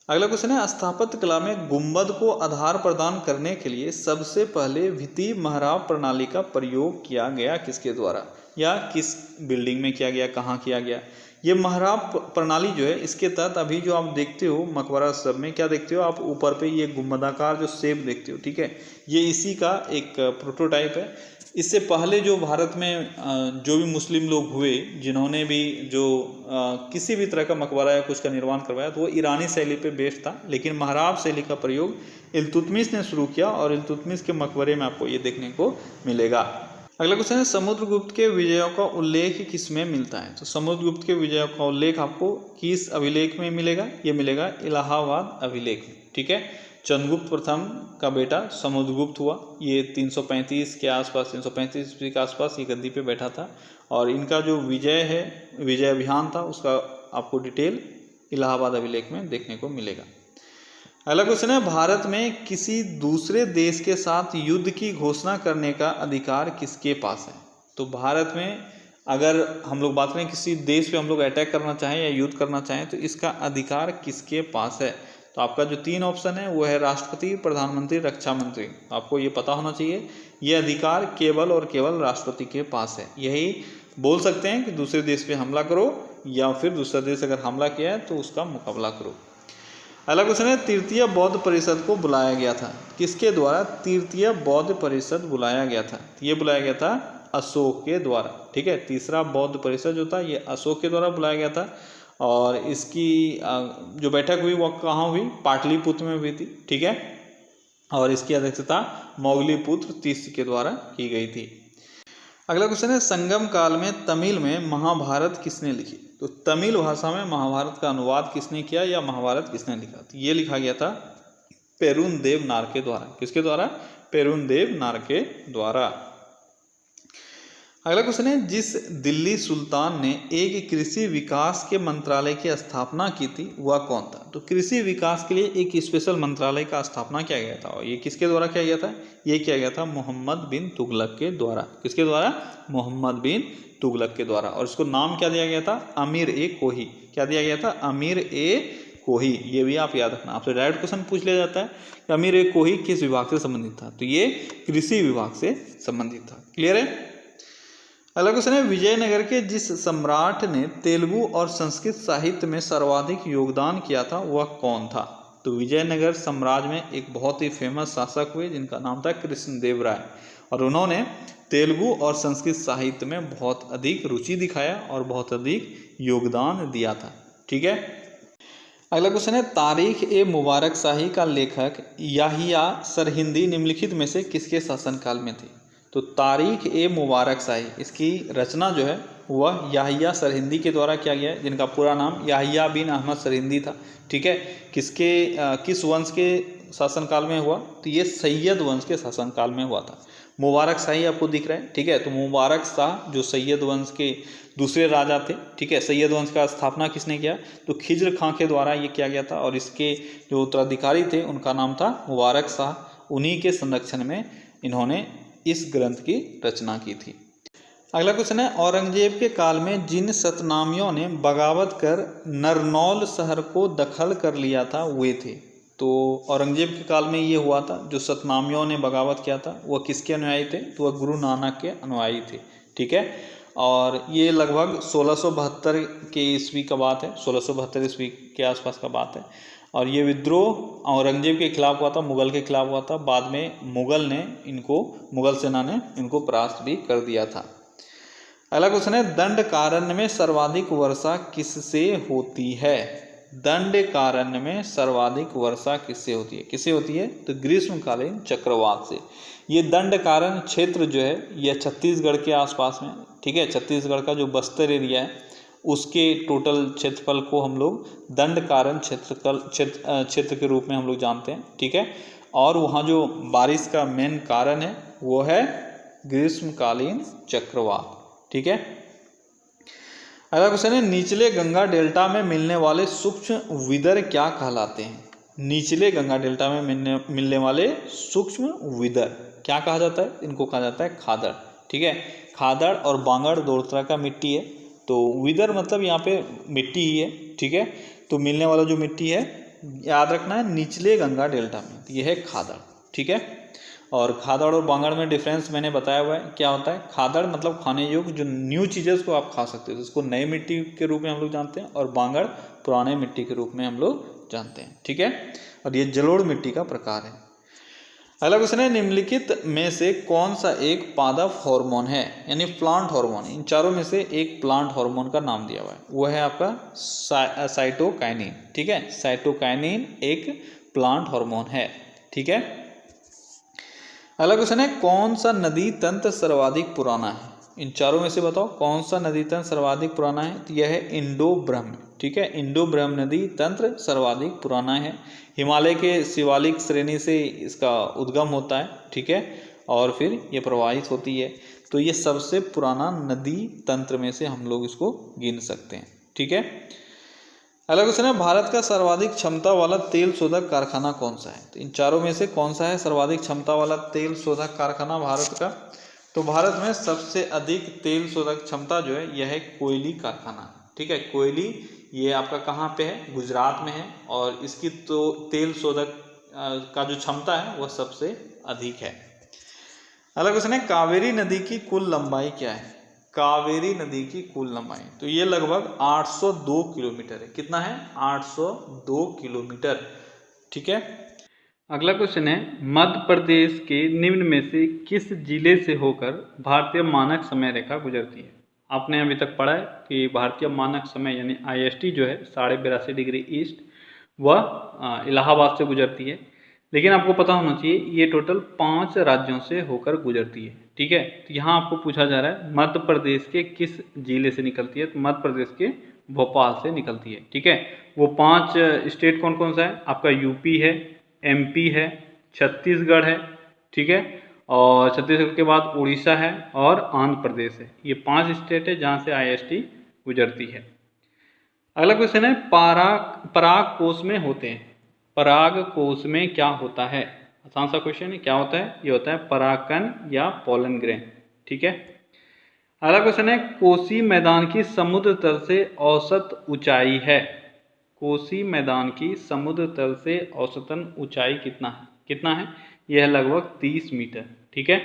अगला क्वेश्चन है, स्थापत्य कला में गुंबद को आधार प्रदान करने के लिए सबसे पहले भित्ति महराब प्रणाली का प्रयोग किया गया किसके द्वारा, या किस बिल्डिंग में किया गया, कहाँ किया गया। ये महराब प्रणाली जो है, इसके तहत अभी जो आप देखते हो मकबरा सब में, क्या देखते हो आप, ऊपर पे ये गुंबदाकार जो शेप देखते हो, ठीक है, ये इसी का एक प्रोटोटाइप है। इससे पहले जो भारत में जो भी मुस्लिम लोग हुए, जिन्होंने भी जो किसी भी तरह का मकबरा या कुछ का निर्माण करवाया, तो वो ईरानी शैली पे बेस्ड था, लेकिन महराब शैली का प्रयोग इल्तुतमिश ने शुरू किया और इल्तुतमिश के मकबरे में आपको ये देखने को मिलेगा। अगला क्वेश्चन है, समुद्रगुप्त के विजयों का उल्लेख किस में मिलता है? तो समुद्रगुप्त के विजयों का उल्लेख आपको किस अभिलेख में मिलेगा? ये मिलेगा इलाहाबाद अभिलेख में, ठीक है। चंद्रगुप्त प्रथम का बेटा समुद्रगुप्त हुआ, ये 335 के आसपास, 335 ईस्वी के आसपास ये गद्दी पे बैठा था, और इनका जो विजय है, विजय अभियान था, उसका आपको डिटेल इलाहाबाद अभिलेख में देखने को मिलेगा। अगला क्वेश्चन है, भारत में किसी दूसरे देश के साथ युद्ध की घोषणा करने का अधिकार किसके पास है? तो भारत में अगर हम लोग बात करें किसी देश पे हम लोग अटैक करना चाहें या युद्ध करना चाहें, तो इसका अधिकार किसके पास है? तो आपका जो 3 ऑप्शन है वो है राष्ट्रपति, प्रधानमंत्री, रक्षा मंत्री। आपको ये पता होना चाहिए, ये अधिकार केवल और केवल राष्ट्रपति के पास है। यही बोल सकते हैं कि दूसरे देश पे हमला करो, या फिर दूसरा देश अगर हमला किया है तो उसका मुकाबला करो। अगला क्वेश्चन है, तृतीय बौद्ध परिषद को बुलाया गया था किसके द्वारा? तृतीय बौद्ध परिषद बुलाया गया था, ये बुलाया गया था अशोक के द्वारा, ठीक है। तीसरा बौद्ध परिषद जो था ये अशोक के द्वारा बुलाया गया था, और इसकी जो बैठक हुई वो कहाँ हुई? पाटलिपुत्र में हुई थी, ठीक है, और इसकी अध्यक्षता मौगलीपुत्र तीसरे के द्वारा की गई थी। अगला क्वेश्चन है, संगम काल में तमिल में महाभारत किसने लिखी? तो तमिल भाषा में महाभारत का अनुवाद किसने किया या महाभारत किसने लिखा? तो ये लिखा गया था पेरुनदेव नार के द्वारा। किसके द्वारा? पेरुनदेव नार के द्वारा। अगला क्वेश्चन है, जिस दिल्ली सुल्तान ने एक कृषि विकास के मंत्रालय की स्थापना की थी वह कौन था? तो कृषि विकास के लिए एक स्पेशल मंत्रालय का स्थापना किया गया था, और ये किसके द्वारा किया गया था? ये किया गया था मोहम्मद बिन तुगलक के द्वारा। किसके द्वारा? मोहम्मद बिन तुगलक के द्वारा। और इसको नाम क्या दिया गया था? अमीर ए कोही। क्या दिया गया था? अमीर ए कोही। ये भी आप याद रखना, आपसे डायरेक्ट क्वेश्चन पूछ लिया जाता है कि अमीर ए कोही किस विभाग से संबंधित था? तो ये कृषि विभाग से संबंधित था। क्लियर है? अगला क्वेश्चन है, विजयनगर के जिस सम्राट ने तेलुगु और संस्कृत साहित्य में सर्वाधिक योगदान किया था वह कौन था? तो विजयनगर साम्राज्य में एक बहुत ही फेमस शासक हुए जिनका नाम था कृष्णदेव राय, और उन्होंने तेलुगु और संस्कृत साहित्य में बहुत अधिक रुचि दिखाया और बहुत अधिक योगदान दिया था, ठीक है। अगला क्वेश्चन है, तारीख ए मुबारक शाही का लेखक याहिया सरहिंदी निम्नलिखित में से किसके शासनकाल में थे? तो तारीख ए मुबारक शाही, इसकी रचना जो है वह याहिया सरहिंदी के द्वारा किया गया है, जिनका पूरा नाम याहिया बिन अहमद सरहिंदी था, ठीक है। किस वंश के शासनकाल में हुआ? तो ये सैयद वंश के शासनकाल में हुआ था। मुबारक शाही आपको दिख रहा है, ठीक है। तो मुबारक शाह जो सैयद वंश के दूसरे राजा थे, ठीक है। सैयद वंश का स्थापना किसने किया? तो खिज्र खां के द्वारा ये किया गया था, और इसके जो उत्तराधिकारी थे उनका नाम था मुबारक शाह। उन्हीं के संरक्षण में इन्होंने इस ग्रंथ की रचना की थी। अगला क्वेश्चन है, औरंगजेब के काल में जिन सतनामियों ने बगावत कर नरनौल शहर को दखल कर लिया था वे थे? तो औरंगजेब के काल में ये हुआ था, जो सतनामियों ने बगावत किया था वह किसके अनुयायी थे? तो वह गुरु नानक के अनुयायी थे, ठीक है। और ये लगभग 1672 के ईस्वी का बात है, 1672 ईस्वी के आसपास का बात है। और ये विद्रोह औरंगजेब के खिलाफ हुआ था, मुगल के खिलाफ हुआ था। बाद में मुगल सेना ने इनको परास्त भी कर दिया था। अगला क्वेश्चन है, दंडकारण्य में सर्वाधिक वर्षा किससे होती है? दंडकारण्य में सर्वाधिक वर्षा किससे होती है? किससे होती है? तो ग्रीष्मकालीन चक्रवात से। ये दंडकारण्य क्षेत्र जो है यह छत्तीसगढ़ के आसपास में, ठीक है। छत्तीसगढ़ का जो बस्तर एरिया है उसके टोटल क्षेत्रफल को हम लोग दंडकारण्य क्षेत्र के रूप में हम लोग जानते हैं, ठीक है। और वहाँ जो बारिश का मेन कारण है वो है ग्रीष्मकालीन चक्रवात, ठीक है। अगला क्वेश्चन है, निचले गंगा डेल्टा में मिलने वाले सूक्ष्म विदर क्या कहलाते हैं? निचले गंगा डेल्टा में मिलने वाले सूक्ष्म विदर क्या कहा जाता है? इनको कहा जाता है खादड़, ठीक है। खादड़ और बांगड़ दो तरह का मिट्टी है, तो विदर मतलब यहाँ पे मिट्टी ही है, ठीक है। तो मिलने वाला जो मिट्टी है याद रखना है निचले गंगा डेल्टा में, तो यह है खादड़, ठीक है। और खादड़ और बांगड़ में डिफरेंस मैंने बताया हुआ है। क्या होता है? खादड़ मतलब खाने योग्य जो न्यू चीज़ें उसको आप खा सकते हो, जिसको नई मिट्टी के रूप में हम लोग जानते हैं, और बांगड़ पुराने मिट्टी के रूप में हम लोग जानते हैं। ठीक है, और ये जलोढ़ मिट्टी का प्रकार है। अगला क्वेश्चन है, निम्नलिखित में से कौन सा एक पादप हार्मोन है, यानी प्लांट हार्मोन। इन चारों में से एक प्लांट हार्मोन का नाम दिया हुआ है, वो है आपका साइटोकाइनिन। ठीक है, साइटोकाइनिन एक प्लांट हार्मोन है। ठीक है, अगला क्वेश्चन है, कौन सा नदी तंत्र सर्वाधिक पुराना है। इन चारों में से बताओ कौन सा नदी तंत्र सर्वाधिक पुराना है। तो यह है इंडो ब्रह्म। ठीक है, इंडो ब्रह्म नदी तंत्र सर्वाधिक पुराना है। हिमालय के शिवालिक श्रेणी से इसका उद्गम होता है। ठीक है, और फिर ये प्रवाहित होती है। तो ये सबसे पुराना नदी तंत्र में से हम लोग इसको गिन सकते हैं। ठीक है, अगला क्वेश्चन है, भारत का सर्वाधिक क्षमता वाला तेल शोधक कारखाना कौन सा है। तो इन चारों में से कौन सा है सर्वाधिक क्षमता वाला तेल शोधक कारखाना भारत का। तो भारत में सबसे अधिक तेल शोधक क्षमता जो है यह है कोयली कारखाना। ठीक है, कोयली ये आपका कहाँ पे है? गुजरात में है, और इसकी तो तेल शोधक का जो क्षमता है वह सबसे अधिक है। अगला क्वेश्चन है, कावेरी नदी की कुल लंबाई क्या है। कावेरी नदी की कुल लंबाई, तो ये लगभग 802 किलोमीटर है। कितना है? 802 किलोमीटर। ठीक है,
अगला क्वेश्चन है, मध्य प्रदेश के निम्न में से किस जिले से होकर भारतीय मानक समय रेखा गुजरती है। आपने अभी तक पढ़ा है कि भारतीय मानक समय यानी IST जो है 82.5 डिग्री ईस्ट वह इलाहाबाद से गुजरती है। लेकिन आपको पता होना चाहिए ये टोटल 5 राज्यों से होकर गुजरती है। ठीक है, तो यहाँ आपको पूछा जा रहा है मध्य प्रदेश के किस जिले से निकलती है। तो मध्य प्रदेश के भोपाल से निकलती है। ठीक है, वो 5 स्टेट कौन कौन सा है? आपका यूपी है, MP है, छत्तीसगढ़ है। ठीक है, और छत्तीसगढ़ के बाद उड़ीसा है और आंध्र प्रदेश है। ये 5 स्टेट है जहाँ से IST गुजरती है। अगला क्वेश्चन है, पराग कोष में होते हैं। पराग कोष में क्या होता है? आसान सा क्वेश्चन है। क्या होता है? ये होता है परागकण या पोलन ग्रेन। ठीक है, अगला क्वेश्चन है, कोसी मैदान की समुद्र तल से औसत ऊंचाई है। कोसी मैदान की समुद्र तल से औसतन ऊंचाई कितना है? यह लगभग 30 मीटर। ठीक है,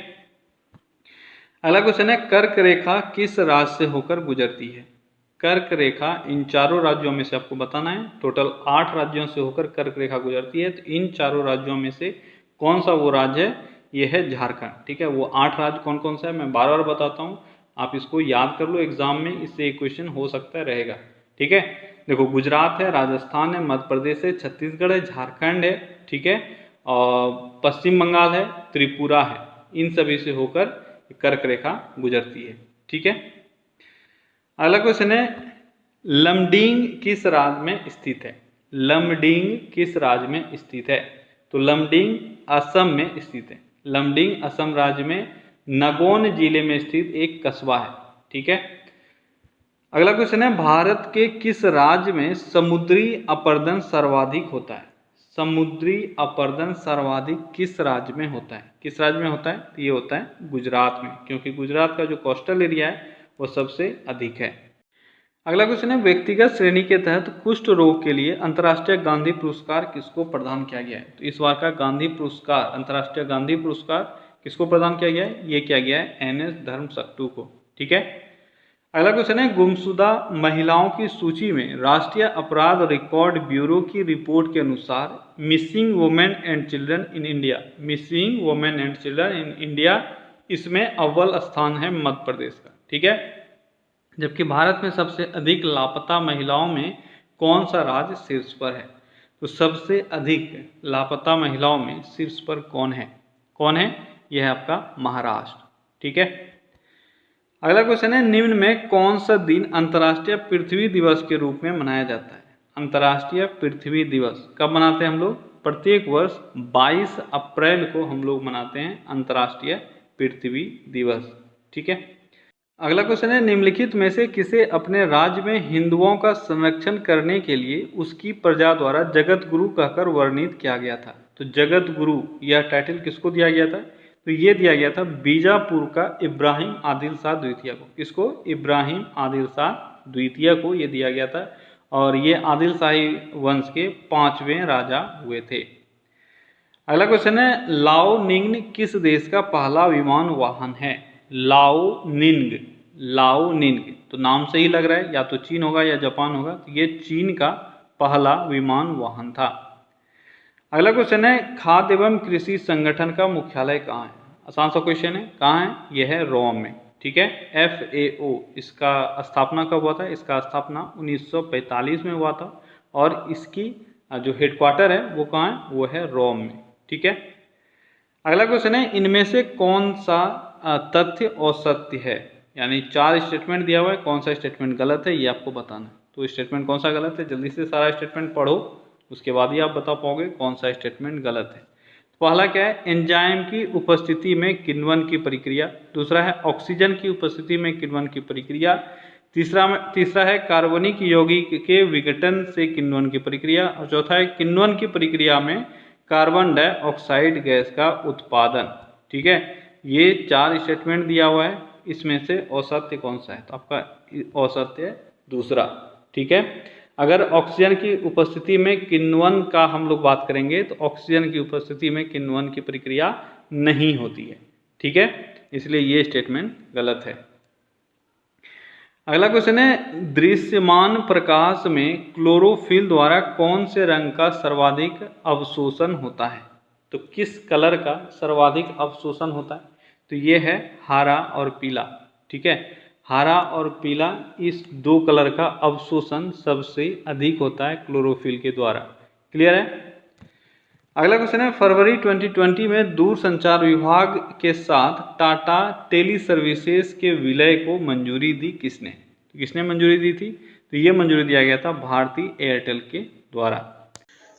अगला क्वेश्चन है, कर्क रेखा किस राज्य से होकर गुजरती है। कर्क रेखा इन चारों राज्यों में से आपको बताना है। टोटल 8 राज्यों से होकर कर्क रेखा गुजरती है। तो इन चारों राज्यों में से कौन सा वो राज्य है? यह है झारखंड। ठीक है, वो 8 राज्य कौन कौन सा है मैं बार बार बताता हूँ, आप इसको याद कर लो एग्जाम में, इससे एक क्वेश्चन हो सकता है रहेगा। ठीक है, देखो गुजरात है, राजस्थान है, मध्य प्रदेश है, छत्तीसगढ़ है, झारखंड है। ठीक है, और पश्चिम बंगाल है, त्रिपुरा है। इन सभी से होकर कर्क रेखा गुजरती है। ठीक है, अगला क्वेश्चन है, लमडिंग किस राज्य में स्थित है। लमडिंग किस राज्य में स्थित है? तो लमडिंग असम में स्थित है। लमडिंग असम राज्य में नगौन जिले में स्थित एक कस्बा है। ठीक है, अगला क्वेश्चन है, भारत के किस राज्य में समुद्री अपरदन सर्वाधिक होता है। समुद्री अपरदन सर्वाधिक किस राज्य में होता है? किस राज्य में होता है? तो ये होता है गुजरात में, क्योंकि गुजरात का जो कोस्टल एरिया है वो सबसे अधिक है। अगला क्वेश्चन है, व्यक्तिगत श्रेणी के तहत कुष्ठ रोग के लिए अंतर्राष्ट्रीय गांधी पुरस्कार किसको प्रदान किया गया है। तो इस बार का गांधी पुरस्कार, अंतर्राष्ट्रीय गांधी पुरस्कार किसको प्रदान किया गया है? ये किया गया है NS धर्मसक्तू को। ठीक है, अगला क्वेश्चन है, गुमशुदा महिलाओं की सूची में राष्ट्रीय अपराध रिकॉर्ड ब्यूरो की रिपोर्ट के अनुसार missing women and children in India, missing women and children in India, इसमें अव्वल स्थान है मध्य प्रदेश का। ठीक है, जबकि भारत में सबसे अधिक लापता महिलाओं में कौन सा राज्य शीर्ष पर है? तो सबसे अधिक लापता महिलाओं में शीर्ष पर कौन है? यह है आपका महाराष्ट्र। ठीक है, अगला क्वेश्चन है, निम्न में कौन सा दिन अंतर्राष्ट्रीय पृथ्वी दिवस के रूप में मनाया जाता है। अंतर्राष्ट्रीय पृथ्वी दिवस कब मनाते हैं हम लोग? प्रत्येक वर्ष 22 अप्रैल को हम लोग मनाते हैं अंतर्राष्ट्रीय पृथ्वी दिवस। ठीक है, अगला क्वेश्चन है, निम्नलिखित में से किसे अपने राज्य में हिंदुओं का संरक्षण करने के लिए उसकी प्रजा द्वारा जगत गुरु कहकर वर्णित किया गया था। तो जगत गुरु यह टाइटल किसको दिया गया था? तो ये दिया गया था बीजापुर का इब्राहिम आदिल शाह द्वितीय को। किसको? इब्राहिम आदिल शाह द्वितीय को ये दिया गया था, और ये आदिल शाही वंश के 5वें राजा हुए थे। अगला क्वेश्चन है, लाओ निंग किस देश का पहला विमान वाहन है? लाओ निंग, लाओ निंग तो नाम से ही लग रहा है या तो चीन होगा या जापान होगा, तो ये चीन का पहला विमान वाहन था। अगला क्वेश्चन है, खाद्य एवं कृषि संगठन का मुख्यालय कहाँ है? आसान सा क्वेश्चन है, कहाँ है? यह है रोम में, ठीक है। FAO इसका स्थापना कब हुआ था? इसका स्थापना 1945 में हुआ था और इसकी जो हेडक्वार्टर है वो कहाँ है? वो है रोम में, ठीक है। अगला क्वेश्चन है, इनमें से कौन सा तथ्य असत्य है? यानी 4 स्टेटमेंट दिया हुआ है, कौन सा स्टेटमेंट गलत है ये आपको बताना है। तो स्टेटमेंट कौन सा गलत है, जल्दी से सारा स्टेटमेंट पढ़ो, उसके बाद ही आप बता पाओगे कौन सा स्टेटमेंट गलत है। पहला क्या है? एंजाइम की उपस्थिति में किण्वन की प्रक्रिया। दूसरा है ऑक्सीजन की उपस्थिति में किण्वन की प्रक्रिया। तीसरा है कार्बनिक यौगिक के विघटन से किण्वन की प्रक्रिया। और चौथा है किण्वन की प्रक्रिया में कार्बन डाइऑक्साइड गैस का उत्पादन, ठीक है। ये 4 स्टेटमेंट दिया हुआ है, इसमें से असत्य कौन सा है? तो आपका असत्य है दूसरा, ठीक है। अगर ऑक्सीजन की उपस्थिति में किण्वन का हम लोग बात करेंगे तो ऑक्सीजन की उपस्थिति में किण्वन की प्रक्रिया नहीं होती है, ठीक है, इसलिए ये स्टेटमेंट गलत है। अगला क्वेश्चन है, दृश्यमान प्रकाश में क्लोरोफिल द्वारा कौन से रंग का सर्वाधिक अवशोषण होता है? तो किस कलर का सर्वाधिक अवशोषण होता है? तो ये है हरा और पीला, ठीक है। हरा और पीला इस 2 कलर का अवशोषण सबसे अधिक होता है क्लोरोफिल के द्वारा। क्लियर है? अगला क्वेश्चन है, फरवरी 2020 में दूरसंचार विभाग के साथ टाटा टेली सर्विसेज के विलय को मंजूरी दी किसने? तो किसने मंजूरी दी थी? तो ये मंजूरी दिया गया था भारती एयरटेल के द्वारा।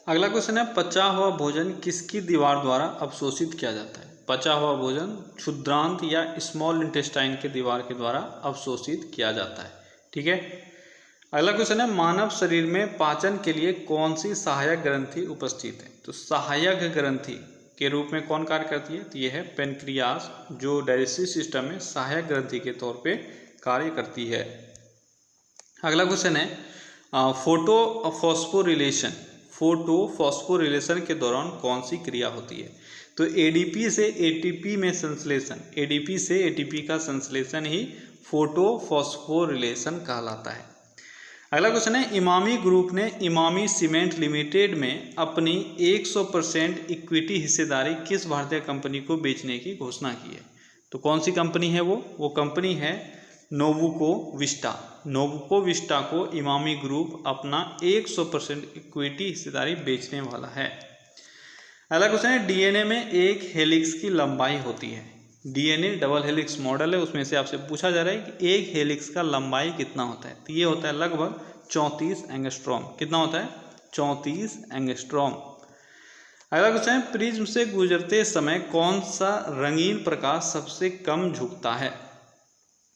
अगला क्वेश्चन है, पचा हुआ भोजन किसकी दीवार द्वारा अवशोषित किया जाता है? पचा हुआ भोजन क्षुद्रांत या स्मॉल इंटेस्टाइन के दीवार के द्वारा अवशोषित किया जाता है, ठीक है। अगला क्वेश्चन है, मानव शरीर में पाचन के लिए कौन सी सहायक ग्रंथि उपस्थित है? तो सहायक ग्रंथि के रूप में कौन कार्य करती है? तो ये है पेनक्रियास, जो डाइजेस्टिव सिस्टम में सहायक ग्रंथि के तौर पे कार्य करती है। अगला क्वेश्चन है, फोटोफॉस्फोरिलेशन के दौरान कौन सी क्रिया होती है? तो ADP से ATP में संश्लेषण, ADP से ATP का संश्लेषण ही फोटोफॉस्फोरिलेशन कहलाता है। अगला क्वेश्चन है, इमामी ग्रुप ने इमामी सीमेंट लिमिटेड में अपनी 100% इक्विटी हिस्सेदारी किस भारतीय कंपनी को बेचने की घोषणा की है? तो कौन सी कंपनी है वो कंपनी है नोवुको विस्टा। नोवुको विस्टा को इमामी ग्रुप अपना 100% इक्विटी हिस्सेदारी बेचने वाला है। अगला क्वेश्चन है, DNA में एक हेलिक्स की लंबाई होती है। DNA डबल हेलिक्स मॉडल है, उसमें से आपसे पूछा जा रहा है कि एक हेलिक्स का लंबाई कितना होता है? तो ये होता है लगभग 34 एंगस्ट्रॉम। कितना होता है? 34 एंगस्ट्रॉम। अगला क्वेश्चन है, प्रिज्म से गुजरते समय कौन सा रंगीन प्रकाश सबसे कम झुकता है?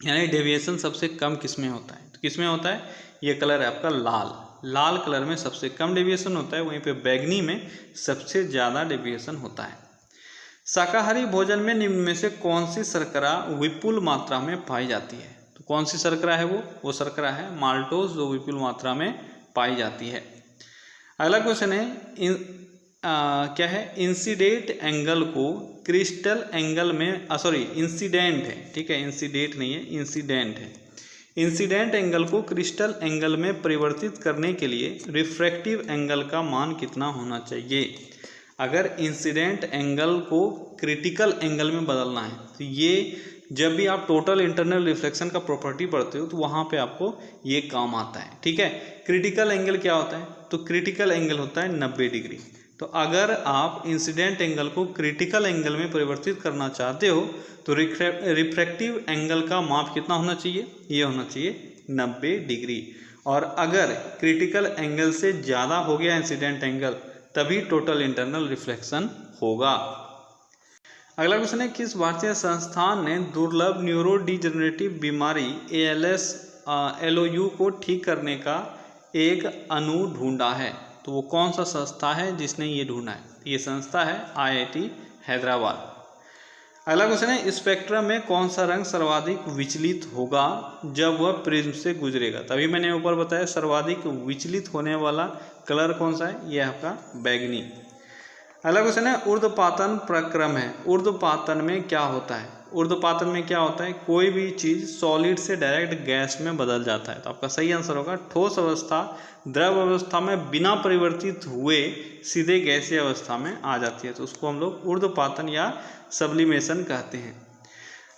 यानी डेविएशन सबसे कम किस में होता है? तो किस में होता है? ये कलर है आपका लाल। लाल कलर में सबसे कम डेविएशन होता है, वहीं पे बैगनी में सबसे ज़्यादा डेविएशन होता है। शाकाहारी भोजन में निम्न में से कौन सी शर्करा विपुल मात्रा में पाई जाती है? तो कौन सी शर्करा है वो शर्करा है माल्टोज, जो विपुल मात्रा में पाई जाती है। अगला क्वेश्चन है, क्या है? इंसिडेंट एंगल को क्रिस्टल एंगल में इंसिडेंट है, ठीक है, इंसिडेंट नहीं है, इंसिडेंट है। इंसिडेंट एंगल को क्रिस्टल एंगल में परिवर्तित करने के लिए रिफ्रैक्टिव एंगल का मान कितना होना चाहिए? अगर इंसिडेंट एंगल को क्रिटिकल एंगल में बदलना है तो ये जब भी आप टोटल इंटरनल रिफ्लेक्शन का प्रॉपर्टी पढ़ते हो तो वहाँ पे आपको ये काम आता है, ठीक है। क्रिटिकल एंगल क्या होता है? तो क्रिटिकल एंगल होता है 90 डिग्री। तो अगर आप इंसिडेंट एंगल को क्रिटिकल एंगल में परिवर्तित करना चाहते हो तो रिफ्रैक्टिव एंगल का माप कितना होना चाहिए? ये होना चाहिए 90 डिग्री। और अगर क्रिटिकल एंगल से ज़्यादा हो गया इंसिडेंट एंगल तभी टोटल इंटरनल रिफ्लेक्शन होगा। अगला क्वेश्चन है, किस भारतीय संस्थान ने दुर्लभ न्यूरोडिजेनरेटिव बीमारी ALS LOU को ठीक करने का एक अणु ढूंढा है? तो वो कौन सा संस्था है जिसने ये ढूंढा है? ये संस्था है IIT हैदराबाद। अगला क्वेश्चन है, स्पेक्ट्रम में कौन सा रंग सर्वाधिक विचलित होगा जब वह प्रिज्म से गुजरेगा? तभी मैंने ऊपर बताया सर्वाधिक विचलित होने वाला कलर कौन सा है? यह आपका बैगनी।
अगला क्वेश्चन है ऊर्ध्वपातन प्रक्रम है। ऊर्ध्वपातन में क्या होता है? ऊर्ध्वपातन में क्या होता है? कोई भी चीज सॉलिड से डायरेक्ट गैस में बदल जाता है। तो आपका सही आंसर होगा ठोस अवस्था द्रव अवस्था में बिना परिवर्तित हुए सीधे गैसीय अवस्था में आ जाती है, तो उसको हम लोग ऊर्ध्वपातन या सब्लिमेशन कहते हैं।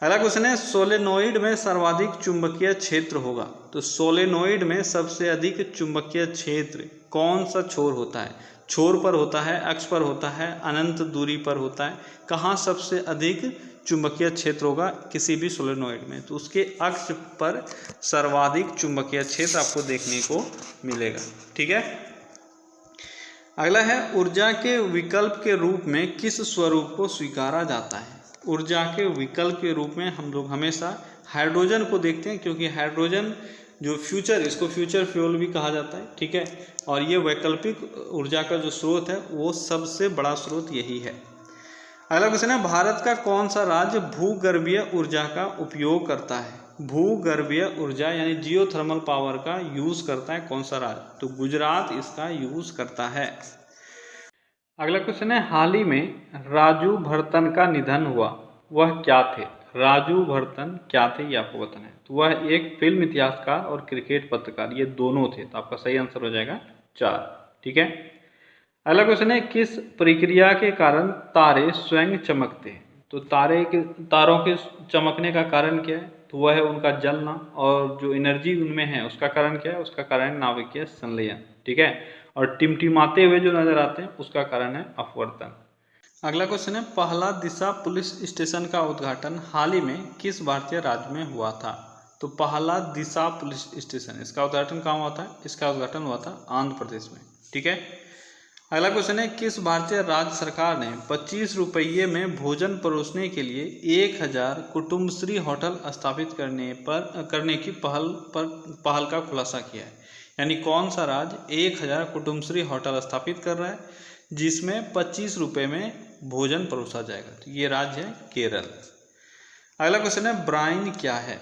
अगला क्वेश्चन है सोलेनोइड में सर्वाधिक चुंबकीय क्षेत्र होगा। तो सोलेनोइड में सबसे अधिक चुंबकीय क्षेत्र कौन सा छोर होता है? छोर पर होता है, अक्ष पर होता है, अनंत दूरी पर होता है? कहाँ सबसे अधिक चुंबकीय क्षेत्र होगा किसी भी सोलेनोइड में? तो उसके अक्ष पर सर्वाधिक चुंबकीय क्षेत्र आपको देखने को मिलेगा। ठीक है। अगला है ऊर्जा के विकल्प के रूप में किस स्वरूप को स्वीकारा जाता है? ऊर्जा के विकल्प के रूप में हम लोग हमेशा हाइड्रोजन को देखते हैं, क्योंकि हाइड्रोजन जो इसको फ्यूचर फ्यूल भी कहा जाता है। ठीक है। और ये वैकल्पिक ऊर्जा का जो स्रोत है वो सबसे बड़ा स्रोत यही है। अगला क्वेश्चन है भारत का कौन सा राज्य भूगर्भीय ऊर्जा का उपयोग करता है? भूगर्भीय ऊर्जा यानी जियोथर्मल पावर का यूज करता है कौन सा राज्य? तो गुजरात इसका यूज करता है। अगला क्वेश्चन है हाल ही में राजू भरतन का निधन हुआ, वह क्या थे? राजू भरतन क्या थे ये आपको बताना है। तो वह एक फिल्म इतिहासकार और क्रिकेट पत्रकार, ये दोनों थे। तो आपका सही आंसर हो जाएगा 4। ठीक है। अगला क्वेश्चन है किस प्रक्रिया के कारण तारे स्वयं चमकते हैं? तो तारों के चमकने का कारण क्या है? तो वह है उनका जलना, और जो एनर्जी उनमें है उसका कारण क्या है? उसका कारण नाभिकीय संलयन। ठीक है। और टिमटिमाते हुए जो नजर आते हैं उसका कारण है अपवर्तन। अगला क्वेश्चन है पहला दिशा पुलिस स्टेशन का उद्घाटन हाल ही में किस भारतीय राज्य में हुआ था? तो पहला दिशा पुलिस स्टेशन, इसका उद्घाटन कहाँ हुआ था? इसका उद्घाटन हुआ था आंध्र प्रदेश में। ठीक है। अगला क्वेश्चन है किस भारतीय राज्य सरकार ने 25 रुपये में भोजन परोसने के लिए 1000 कुटुंबश्री होटल स्थापित करने की पहल का खुलासा किया है? यानी कौन सा राज्य 1000 कुटुंबश्री होटल स्थापित कर रहा है जिसमें 25 रुपये में भोजन परोसा जाएगा? तो ये राज्य है केरल। अगला क्वेश्चन है ब्राइन क्या है?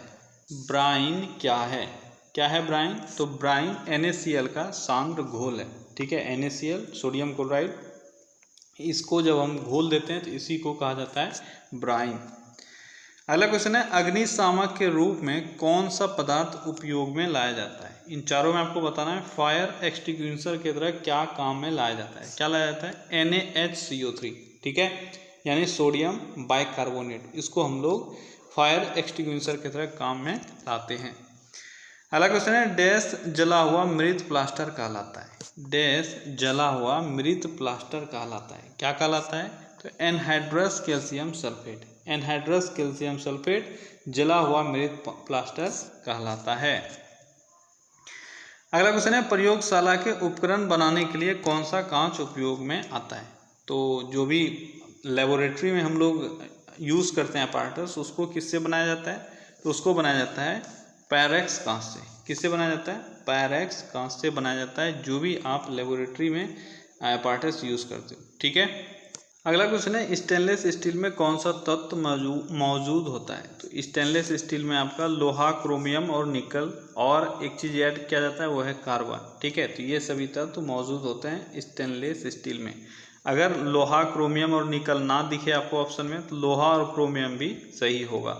ब्राइन क्या है? क्या है ब्राइन? तो ब्राइन NaCl का सांद्र घोल है। ठीक है। NaCl सोडियम क्लोराइड, इसको जब हम घोल देते हैं तो इसी को कहा जाता है ब्राइन। अगला क्वेश्चन है अग्निशामक के रूप में कौन सा पदार्थ उपयोग में लाया जाता है? इन चारों में आपको बताना है फायर एक्सटिंग्विशर की तरह क्या काम में लाया जाता है? क्या लाया जाता है? NaHCO3। ठीक है। यानी सोडियम बाइकार्बोनेट, इसको हम लोग फायर एक्सटिंग्विशर की तरह काम में लाते हैं। अगला क्वेश्चन है डैश जला हुआ मृत प्लास्टर कहलाता है? डैश जला हुआ मृत प्लास्टर कहलाता है? क्या कहलाता है? तो anhydrous calcium sulphate. Anhydrous calcium sulphate जला हुआ मृत प्लास्टर कहलाता है। अगला क्वेश्चन है प्रयोगशाला के उपकरण बनाने के लिए कौन सा कांच उपयोग में आता है? तो जो भी लेबोरेटरी में हम लोग यूज़ करते हैं अपैरेटस, उसको किससे बनाया जाता है? तो उसको बनाया जाता है पैरेक्स कांच से। किससे बनाया जाता है? पैरेक्स कांच से बनाया जाता है, जो भी आप लेबोरेटरी में अपैरेटस यूज़ करते हो। ठीक है। अगला क्वेश्चन है स्टेनलेस स्टील में कौन सा तत्व मौजूद होता है? तो स्टेनलेस स्टील में आपका लोहा, क्रोमियम और निकल, और एक चीज़ ऐड किया जाता है वो है कार्बन। ठीक है। तो ये सभी तत्व मौजूद होते हैं स्टेनलेस स्टील में। अगर लोहा, क्रोमियम और निकल ना दिखे आपको ऑप्शन में तो लोहा और क्रोमियम भी सही होगा।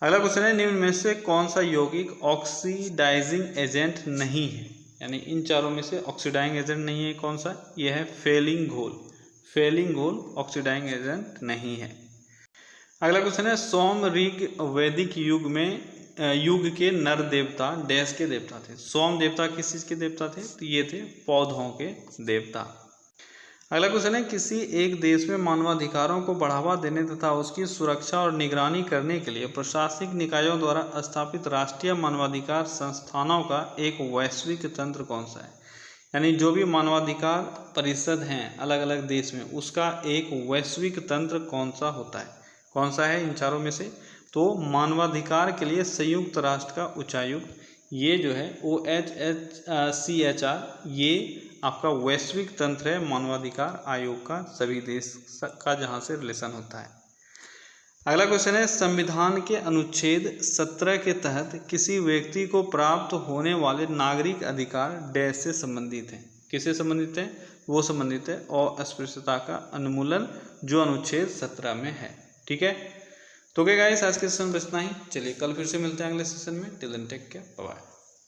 अगला क्वेश्चन है निम्न में से कौन सा यौगिक ऑक्सीडाइजिंग एजेंट नहीं है? यानी इन चारों में से ऑक्सीडाइजिंग एजेंट नहीं है कौन सा? यह है फेलिंग घोल। फेलिंग घोल ऑक्सीडाइजिंग एजेंट नहीं है। अगला क्वेश्चन है सोम ऋग वैदिक युग के नर देवता डैश के देवता थे? सोम देवता किस चीज के देवता थे? तो ये थे पौधों के देवता। अगला क्वेश्चन है किसी एक देश में मानवाधिकारों को बढ़ावा देने तथा उसकी सुरक्षा और निगरानी करने के लिए प्रशासनिक निकायों द्वारा स्थापित राष्ट्रीय मानवाधिकार संस्थानों का एक वैश्विक तंत्र कौन सा है? यानी जो भी मानवाधिकार परिषद हैं अलग अलग देश में, उसका एक वैश्विक तंत्र कौन सा होता है? कौन सा है इन चारों में से? तो मानवाधिकार के लिए संयुक्त राष्ट्र का उच्चायुक्त, ये जो है OHCHR, ये आपका वैश्विक तंत्र है मानवाधिकार आयोग का, सभी देश का जहाँ से रिलेशन होता है। अगला क्वेश्चन है संविधान के अनुच्छेद 17 के तहत किसी व्यक्ति को प्राप्त होने वाले नागरिक अधिकार डैश से संबंधित हैं? किससे संबंधित है? वो संबंधित है अस्पृश्यता का उन्मूलन, जो अनुच्छेद 17 में है। ठीक है, तो क्या गाइस आज के सेशन में इतना ही। चलिए कल फिर से मिलते हैं अगले सेशन में। Till then take care, bye bye.